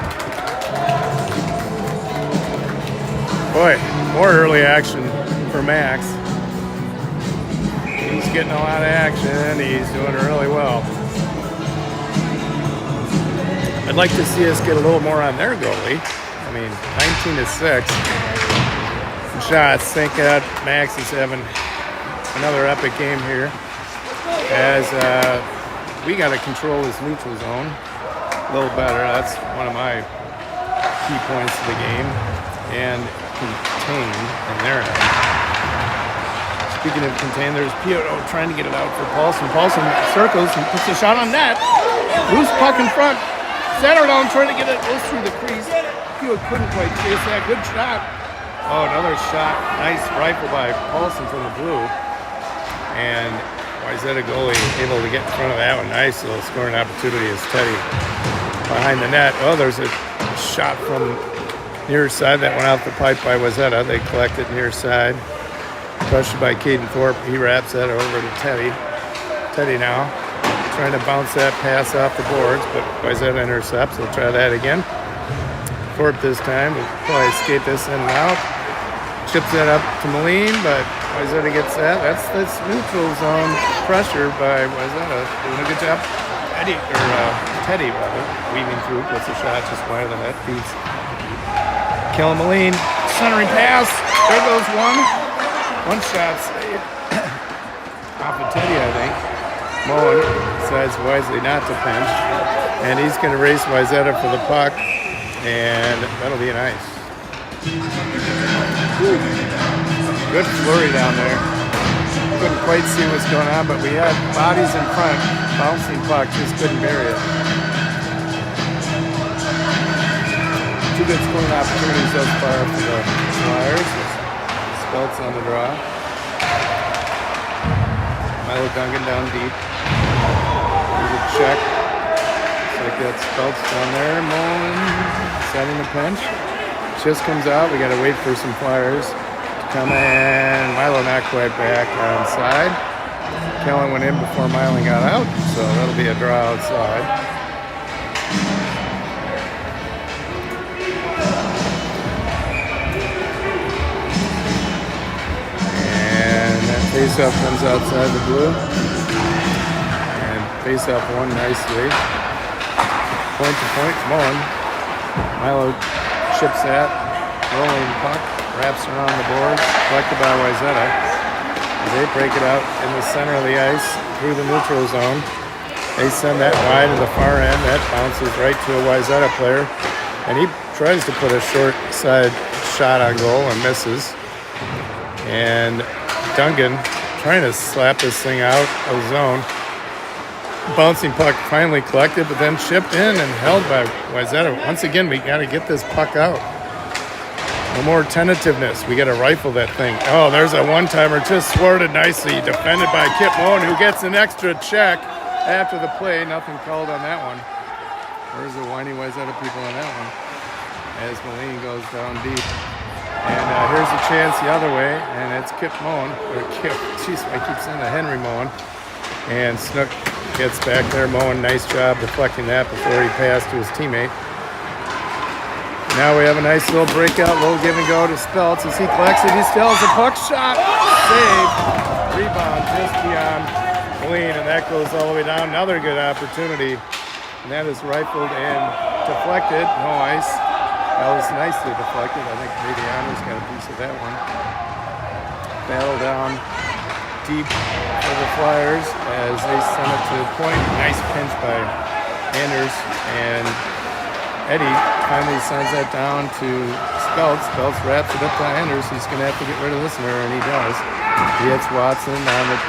Boy, more early action for Max. He's getting a lot of action. He's doing really well. I'd like to see us get a little more on their goalie. I mean, 19-6. Shots. Thank God Max is having another epic game here. As we got to control this neutral zone a little better. That's one of my key points of the game. And contain in their end. Speaking of contain, there's Piotr trying to get it out for Paulson. Paulson circles and puts a shot on net. Loose puck in front. Satterdown trying to get it, goes through the crease. Piotr couldn't quite chase that. Good shot. Oh, another shot. Nice rifle by Paulson from the blue. And Wayzata goalie able to get in front of that one. Nice little scoring opportunity as Teddy behind the net. Oh, there's a shot from near side that went out the pipe by Wayzata. They collected near side. Pressured by Caden Thorpe. He wraps that over to Teddy. Teddy now trying to bounce that pass off the boards, but Wayzata intercepts. We'll try that again. Thorpe this time will probably escape this in and out. Chips that up to Moline, but Wayzata gets that. That's this neutral zone pressure by Wayzata. Doing a good job. Teddy rather, weaving through, puts a shot just wide of the net. Feeds Kellen Moline, centering pass. There goes one. One shot saved. Off of Teddy, I think. Moen decides wisely not to pinch. And he's going to race Wayzata for the puck. And that'll be nice. Good flurry down there. Couldn't quite see what's going on, but we had bodies in front. Bouncing puck, just couldn't bury it. Two good scoring opportunities thus far for the Flyers. Speltz on the draw. Milo Duncan down deep. There's a check. Looks like that's Speltz down there. Mullen setting the pinch. Just comes out. We got to wait for some Flyers to come in. Milo not quite back onside. Kellen went in before Milo got out, so that'll be a draw outside. Faceoff comes outside the blue. And faceoff won nicely. Point to point, Mullen. Milo chips that. Rolling puck. Wraps around the boards. Collected by Wayzata. They break it out in the center of the ice through the neutral zone. They send that wide to the far end. That bounces right to a Wayzata player. And he tries to put a short side shot on goal and misses. And Duncan trying to slap this thing out of zone. Bouncing puck finally collected, but then chipped in and held by Wayzata. Once again, we got to get this puck out. No more tentativeness. We got to rifle that thing. Oh, there's a one-timer just thwarted nicely. Defended by Kip Moen, who gets an extra check after the play. Nothing called on that one. Where's the whiny Wayzata people on that one? As Moline goes down deep. And here's a chance the other way, and it's Kip Moen. Jeez, I keep saying that, Henry Moen. And Snook gets back there. Moen, nice job deflecting that before he passed to his teammate. Now we have a nice little breakout, little give and go to Speltz as he collects it. He still has a puck shot. save. Rebound just beyond Moline, and that goes all the way down. Another good opportunity. And that is rifled and deflected. No ice. That was nicely deflected. I think maybe Anders got a piece of that one. Battle down deep for the Flyers as they send it to the point. Nice pinch by Anders, and Eddie finally sends that down to Speltz. Speltz wraps it up to Anders. He's going to have to get rid of this one, and he does. He hits Watson on the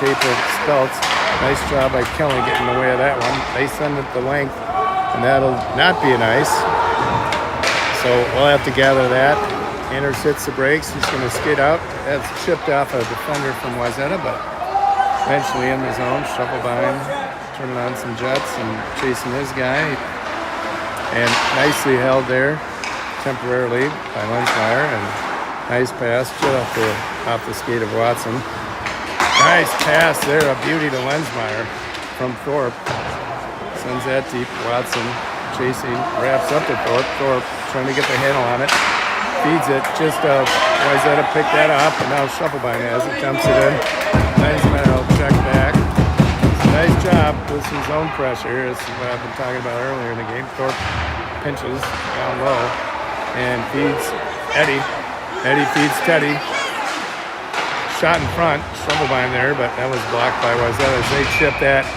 tape of Speltz. Nice job by Kelly getting in the way of that one. They send it the length, and that'll not be an ice. So we'll have to gather that. Anders hits the brakes. He's going to skid out. That's chipped off a defender from Wayzata, but eventually in the zone. Shufflebein turning on some jets and chasing his guy. And nicely held there temporarily by Lensmeyer. And nice pass just off the skate of Watson. Nice pass there. A beauty to Lensmeyer from Thorpe. Sends that deep. Watson chasing. Wraps up to Thorpe. Thorpe trying to get the handle on it. Feeds it, just Wayzata picked that up, and now Shufflebein has it, dumps it in. Lensmeyer will check back. Nice job with some zone pressure. This is what I've been talking about earlier in the game. Thorpe pinches down low and feeds Eddie. Eddie feeds Teddy. Shot in front, Shufflebein there, but that was blocked by Wayzata. As they chip that,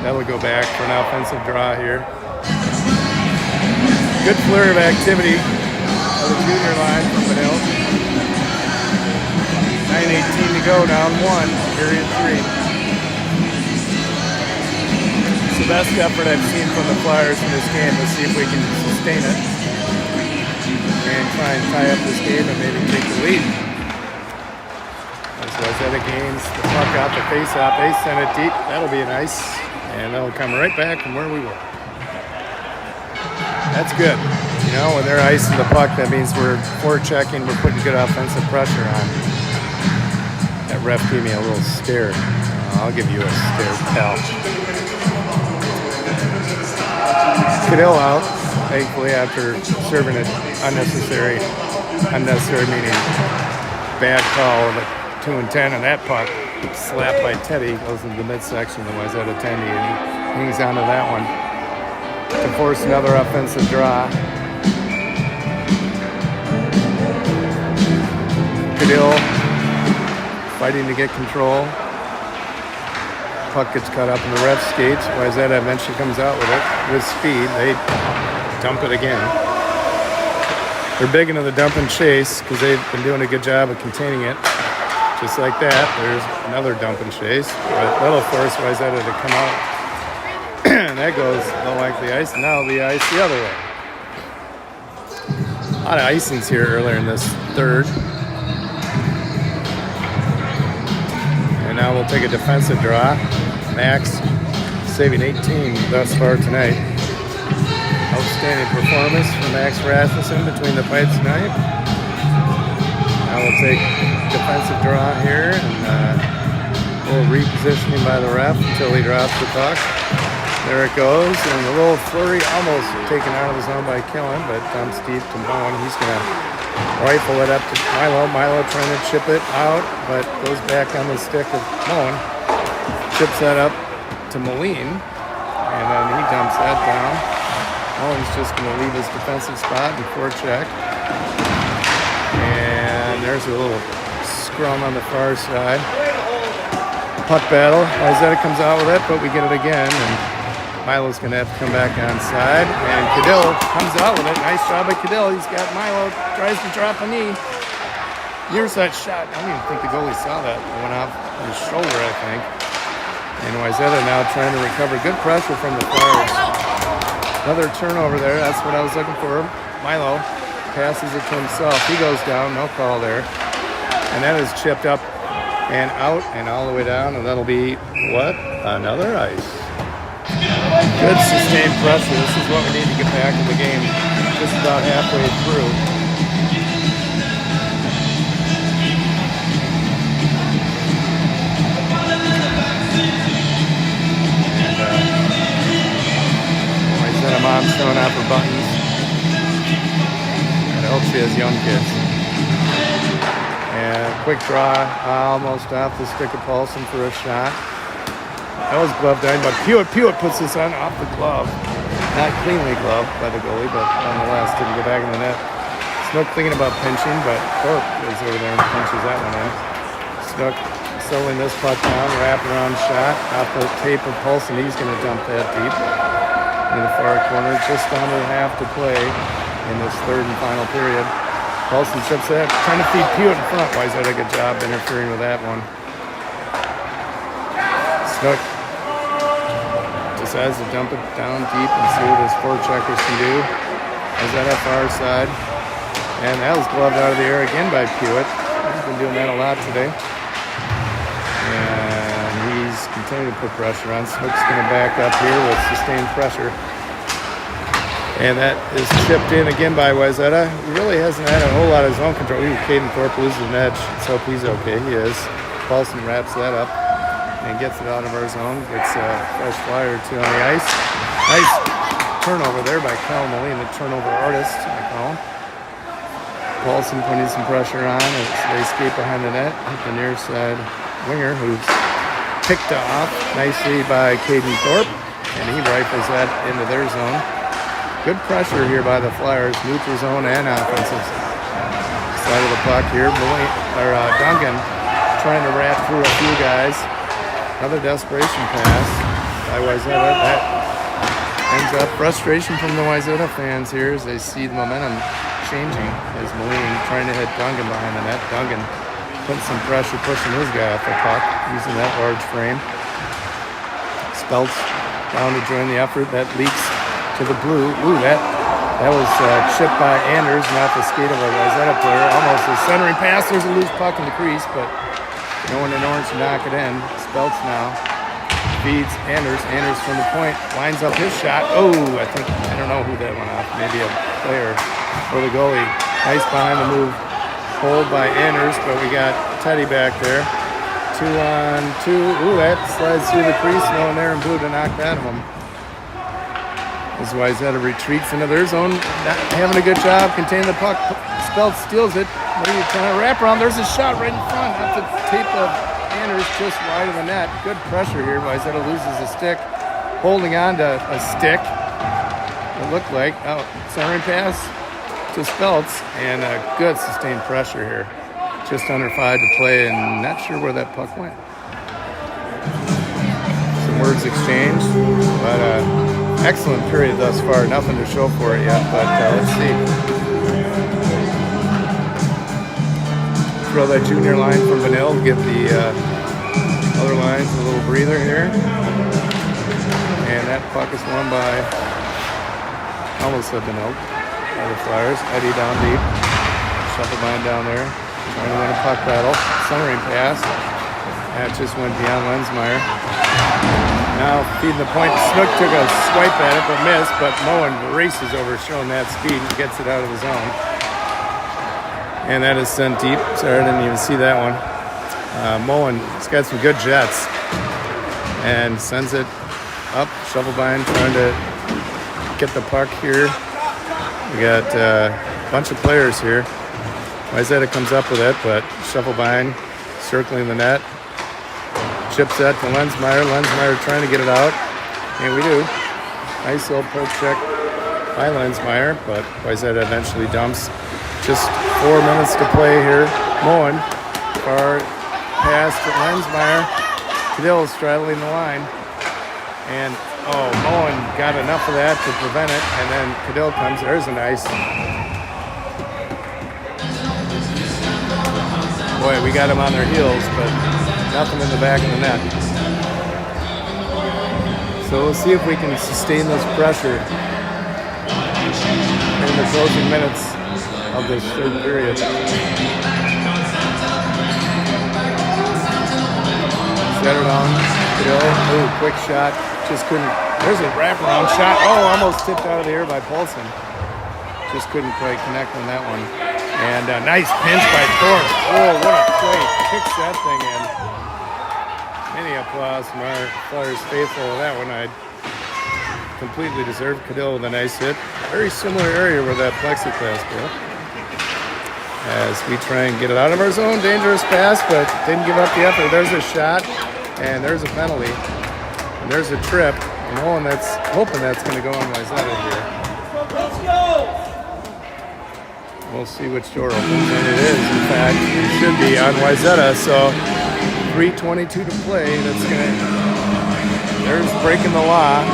that'll go back for an offensive draw here. Good flurry of activity. The junior line from Benil. 9:18 to go, down 1, period 3. It's the best effort I've seen from the Flyers in this game. Let's see if we can sustain it and try and tie up this game and maybe take the lead. As Wayzata gains the puck out the face-off, they send it deep. That'll be nice, and that'll come right back from where we were. That's good. You know, when they're icing the puck, that means we're forechecking, we're putting good offensive pressure on. That ref gave me a little stare. I'll give you a stare, pal. Cadell out, thankfully, after serving an unnecessary meaning bad call of a 2 and 10, and that puck slapped by Teddy goes into the midsection of Wayzata Tendy, and he hangs on to that one to force another offensive draw. Cadell fighting to get control. Puck gets caught up in the ref skates. Wayzata eventually comes out with it with speed. They dump it again. They're big into the dump and chase because they've been doing a good job of containing it. Just like that, there's another dump and chase. But that'll force Wayzata to come out. And that goes the length of the ice, and now the ice the other way. A lot of icings here earlier in this third. And now we'll take a defensive draw. Max saving 18 thus far tonight. Outstanding performance from Max Rasmussen between the pipes tonight. Now we'll take defensive draw here, and a little repositioning by the ref until he drops the puck. There it goes, and a little flurry, almost taken out of the zone by Killen, but dumps deep to Bowen. He's going to rifle it up to Milo. Milo trying to chip it out, but goes back on the stick of Bowen. Chips that up to Moline, and then he dumps that down. Bowen's just going to leave his defensive spot and forecheck. And there's a little scrum on the far side. Puck battle. Wayzata comes out with it, but we get it again, and Milo's going to have to come back onside, and Cadell comes out with it. Nice job by Cadell. He's got Milo, tries to drop a knee. Here's that shot. I don't even think the goalie saw that. It went off his shoulder, I think. And Wayzata now trying to recover. Good pressure from the Flyers. Another turnover there. That's what I was looking for. Milo passes it to himself. He goes down. No call there. And that is chipped up and out and all the way down. And that'll be, what? Another ice. Good sustained pressure. This is what we need to get back in the game. Just about halfway through. And Wayzata mom's throwing out her buttons. And I hope she has young kids. And quick draw, almost off the stick of Paulson for a shot. That was glove down, but Pewitt puts this on off the glove. Not cleanly gloved by the goalie, but nonetheless didn't go back in the net. Snook thinking about pinching, but Thorpe goes over there and punches that one in. Snook settling this puck down, wraparound shot off the tape of Paulson. He's going to dump that deep in the far corner. Just under half to play in this third and final period. Paulson chips that, trying to feed Pewitt in front. Wayzata did a good job interfering with that one. Snook decides to dump it down deep and see what his forecheckers can do. Wayzata far side. And that was gloved out of the air again by Pewitt. He's been doing that a lot today. And he's continuing to put pressure on. Snook's going to back up here with sustained pressure. And that is chipped in again by Wayzata. He really hasn't had a whole lot of zone control. Ooh, Caden Thorpe loses an edge. Let's hope he's okay. He is. Paulson wraps that up and gets it out of our zone. Gets a fresh flyer or two on the ice. Nice turnover there by Kyle Moline, the turnover artist, I call him. Paulson putting some pressure on as they skate behind the net. Hit the near side winger, who's picked off nicely by Caden Thorpe, and he rifles that into their zone. Good pressure here by the Flyers, neutral zone and offensive side of the puck here. Duncan trying to wrap through a few guys. Another desperation pass by Wayzata. That ends up frustration from the Wayzata fans here as they see the momentum changing as Moline trying to hit Duncan behind the net. Duncan putting some pressure, pushing his guy off the puck, using that large frame. Speltz down to join the effort. That leaks to the blue. Ooh, that was chipped by Anders, not the skate of a Wayzata player. Almost a centering pass. There's a loose puck in the crease, but no one in orange to knock it in. Speltz now feeds Anders. Anders from the point lines up his shot. Oh, I don't know who that went off. Maybe a player or the goalie. Nice behind the move. Hold by Anders, but we got Teddy back there. 2-on-2. Ooh, that slides through the crease. No one there in blue to knock that home. As Wayzata retreats into their zone. Not having a good job containing the puck. Speltz steals it. What are you trying to wrap around? There's a shot right in front. Off the tape of Anders just wide of the net. Good pressure here. Wayzata loses a stick. Holding on to a stick. It looked like. Oh, centering pass to Speltz. And a good sustained pressure here. Just under 5 to play. And not sure where that puck went. Some words exchanged. But excellent period thus far. Nothing to show for it yet. But let's see. Throw that junior line from Vanille, give the other lines a little breather here. And that puck is won by, almost said Vanille, by the Flyers. Eddie down deep, shuffle line down there, trying to win a puck battle. Centering pass, that just went beyond Lensmeyer. Now feeding the point, Snook took a swipe at it but missed, but Moen races over, showing that speed and gets it out of the zone. And that is sent deep. Sorry, I didn't even see that one. Mullen's got some good jets. And sends it up. Shovelbein trying to get the puck here. We got a bunch of players here. Wayzata comes up with it, but Shovelbein circling the net. Chips that to Lensmeyer. Lensmeyer trying to get it out. And we do. Nice little poke check by Lensmeyer, but Wayzata eventually dumps. Just 4 minutes to play here. Moen, far pass to Lensmeyer. Cadell straddling the line. And, Moen got enough of that to prevent it. And then Cadell comes. There's a nice. Boy, we got him on their heels, but nothing in the back of the net. So we'll see if we can sustain this pressure in the closing minutes of this third period. Set it on. Ooh, quick shot. Just couldn't. There's a wraparound shot. Oh, almost tipped out of the air by Paulson. Just couldn't quite connect on that one. And a nice pinch by Thorpe. Oh, what a play. Kicks that thing in. Any applause from our Flyers faithful with that one. I completely deserved. Cadell with a nice hit. Very similar area where that plexiglass broke. as we try and get it out of our zone. Dangerous pass, but didn't give up the effort. There's a shot, and there's a penalty, and there's a trip. And hoping that's going to go on Wayzata here. Let's go! We'll see which door opens, and it is, in fact, it should be on Wayzata. So 3:22 to play. There's breaking the law.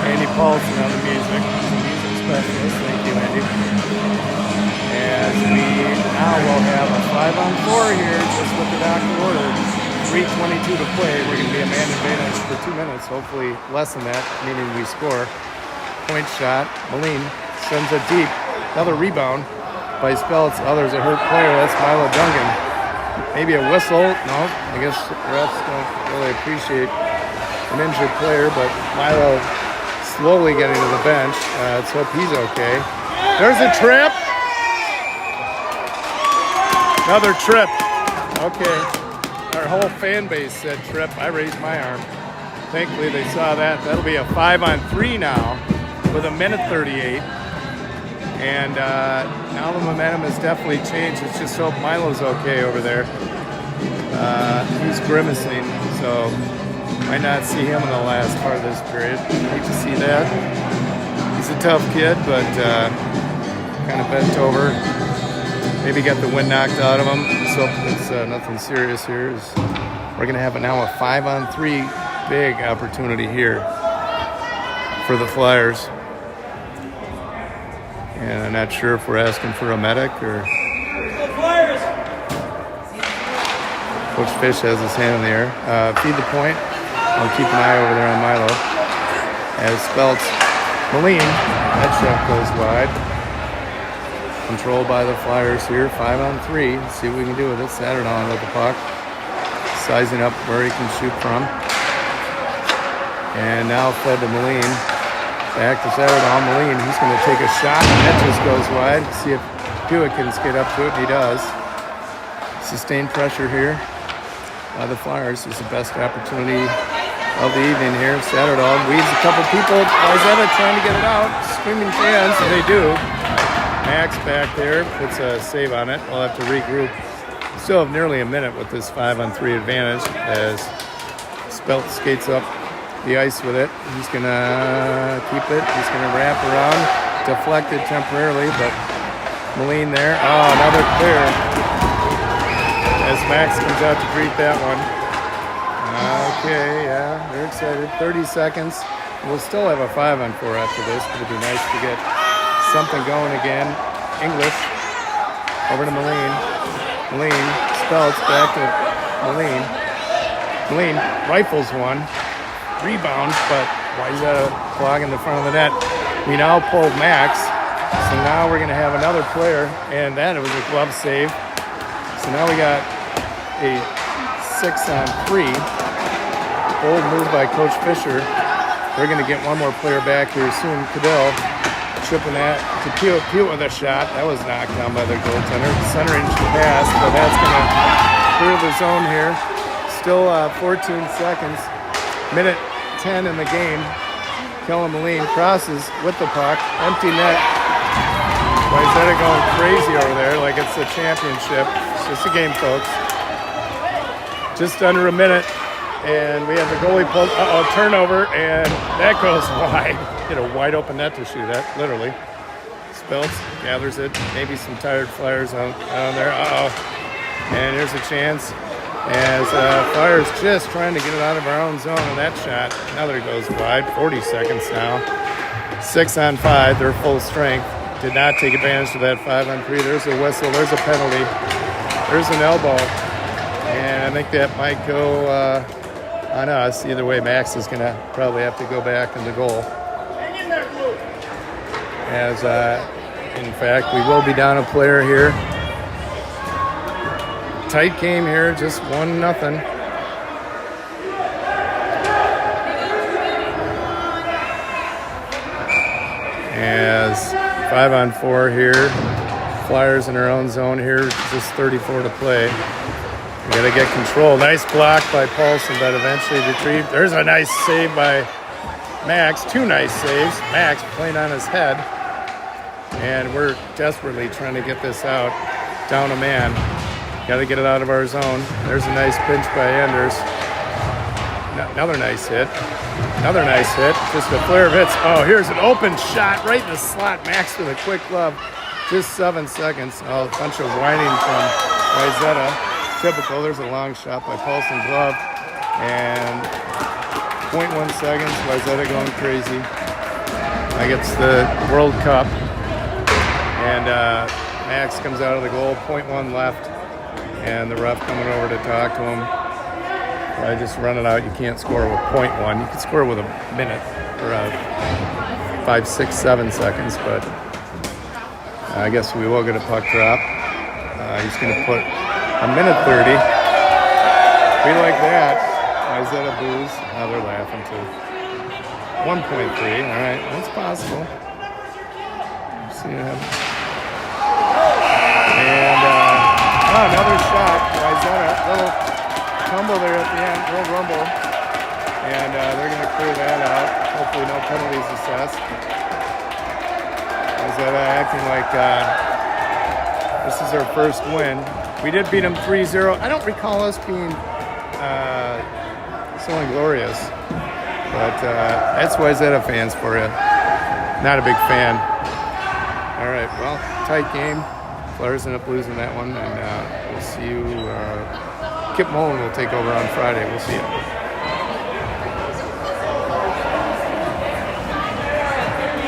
Andy Paulson on the music specialist. Thank you, Andy. As we now will have a 5-on-4 here, just with the doctor ordered. 3:22 to play. We're going to be a man advantage for 2 minutes, hopefully less than that, meaning we score. Point shot. Moline sends it deep. Another rebound by Speltz. Others a hurt player. That's Milo Duncan. Maybe a whistle. No, I guess refs don't really appreciate an injured player, but Milo slowly getting to the bench. Let's hope he's okay. There's a trip. Another trip. Okay. Our whole fan base said trip. I raised my arm. Thankfully, they saw that. That'll be a 5-on-3 now with 1:38. And now the momentum has definitely changed. Let's just hope Milo's okay over there. He's grimacing, so might not see him in the last part of this period. Hate to see that. He's a tough kid, but kind of bent over. Maybe got the wind knocked out of him. So it's nothing serious here. We're going to have now a 5-on-3 big opportunity here for the Flyers. And I'm not sure if we're asking for a medic or... Coach Fish has his hand in the air. Feed the point. I'll keep an eye over there on Milo. As Speltz, Moline, that shot goes wide. Controlled by the Flyers here, 5-on-3. Let's see what we can do with it. Saturdon with the puck. Sizing up where he can shoot from. And now fed to Moline. Back to Saturdon. Moline, he's going to take a shot. And that just goes wide. See if Hewitt can skate up to it. And he does. Sustained pressure here by the Flyers. This is the best opportunity of the evening here. Saturdon weaves a couple people. Wayzata trying to get it out. Screaming fans. And they do. Max back there puts a save on it. We'll have to regroup. Still have nearly a minute with this 5-on-3 advantage as Spelt skates up the ice with it. He's going to keep it. He's going to wrap around. Deflected temporarily, but Moline there. Oh, another clear as Max comes out to greet that one. Okay, yeah, they're excited. 30 seconds. We'll still have a 5-on-4 after this, but it'd be nice to get something going again. English over to Moline. Moline Speltz back to Moline. Moline rifles one. Rebound, but Wayzata clogging the front of the net. We now pulled Max. So now we're going to have another player, and that it was a glove save. So now we got a 6-on-3. Bold move by Coach Fisher. We're going to get one more player back here soon. Cadell tripping that to Pew with a shot. That was knocked down by the goaltender. Centering pass, but that's going to clear the zone here. Still 14 seconds. Minute 10 in the game. Kellen Moline crosses with the puck. Empty net. Wayzata going crazy over there like it's the championship. It's just a game, folks. Just under a minute. And we have the goalie pulled. Turnover. And that goes wide. Hit a wide open net to shoot that, literally. Speltz gathers it. Maybe some tired Flyers on there. And here's a chance. As Flyers just trying to get it out of our own zone on that shot. Another goes wide. 40 seconds now. 6-on-5. They're full strength. Did not take advantage of that 5-on-3. There's a whistle. There's a penalty. There's an elbow. And I think that might go on us. Either way, Max is going to probably have to go back in the goal. As, in fact, we will be down a player here. Tight game here, just 1-0. As 5-on-4 here. Flyers in our own zone here, just 34 to play. We got to get control. Nice block by Paulson, but eventually retrieved. There's a nice save by Max. Two nice saves. Max playing on his head. And we're desperately trying to get this out. down a man. Got to get it out of our zone. There's a nice pinch by Anders. Another nice hit. Another nice hit. Just a flare of hits. Oh, here's an open shot right in the slot. Max with a quick glove. Just 7 seconds. Oh, a bunch of whining from Wayzata. Typical. There's a long shot by Paulson Glove. And 0.1 seconds. Wayzata going crazy. Like it's the World Cup. And Max comes out of the goal. 0.1 left. And the ref coming over to talk to him. I just run it out. You can't score with 0.1. You can score with a minute or 5, 6, 7 seconds, but I guess we will get a puck drop. He's going to put a minute 30. Be like that. Wayzata booze. Now they're laughing too. 1.3. All right, that's possible. See you. And another shot. Wayzata, little tumble there at the end, little rumble, and they're going to clear that out. Hopefully no penalties assessed. Wayzata acting like this is our first win. We did beat them 3-0. I don't recall us being so inglorious, but that's Wayzata fans for you. Not a big fan. All right, well, tight game. Flyers end up losing that one, and we'll see you. Kip Mullen will take over on Friday. We'll see you.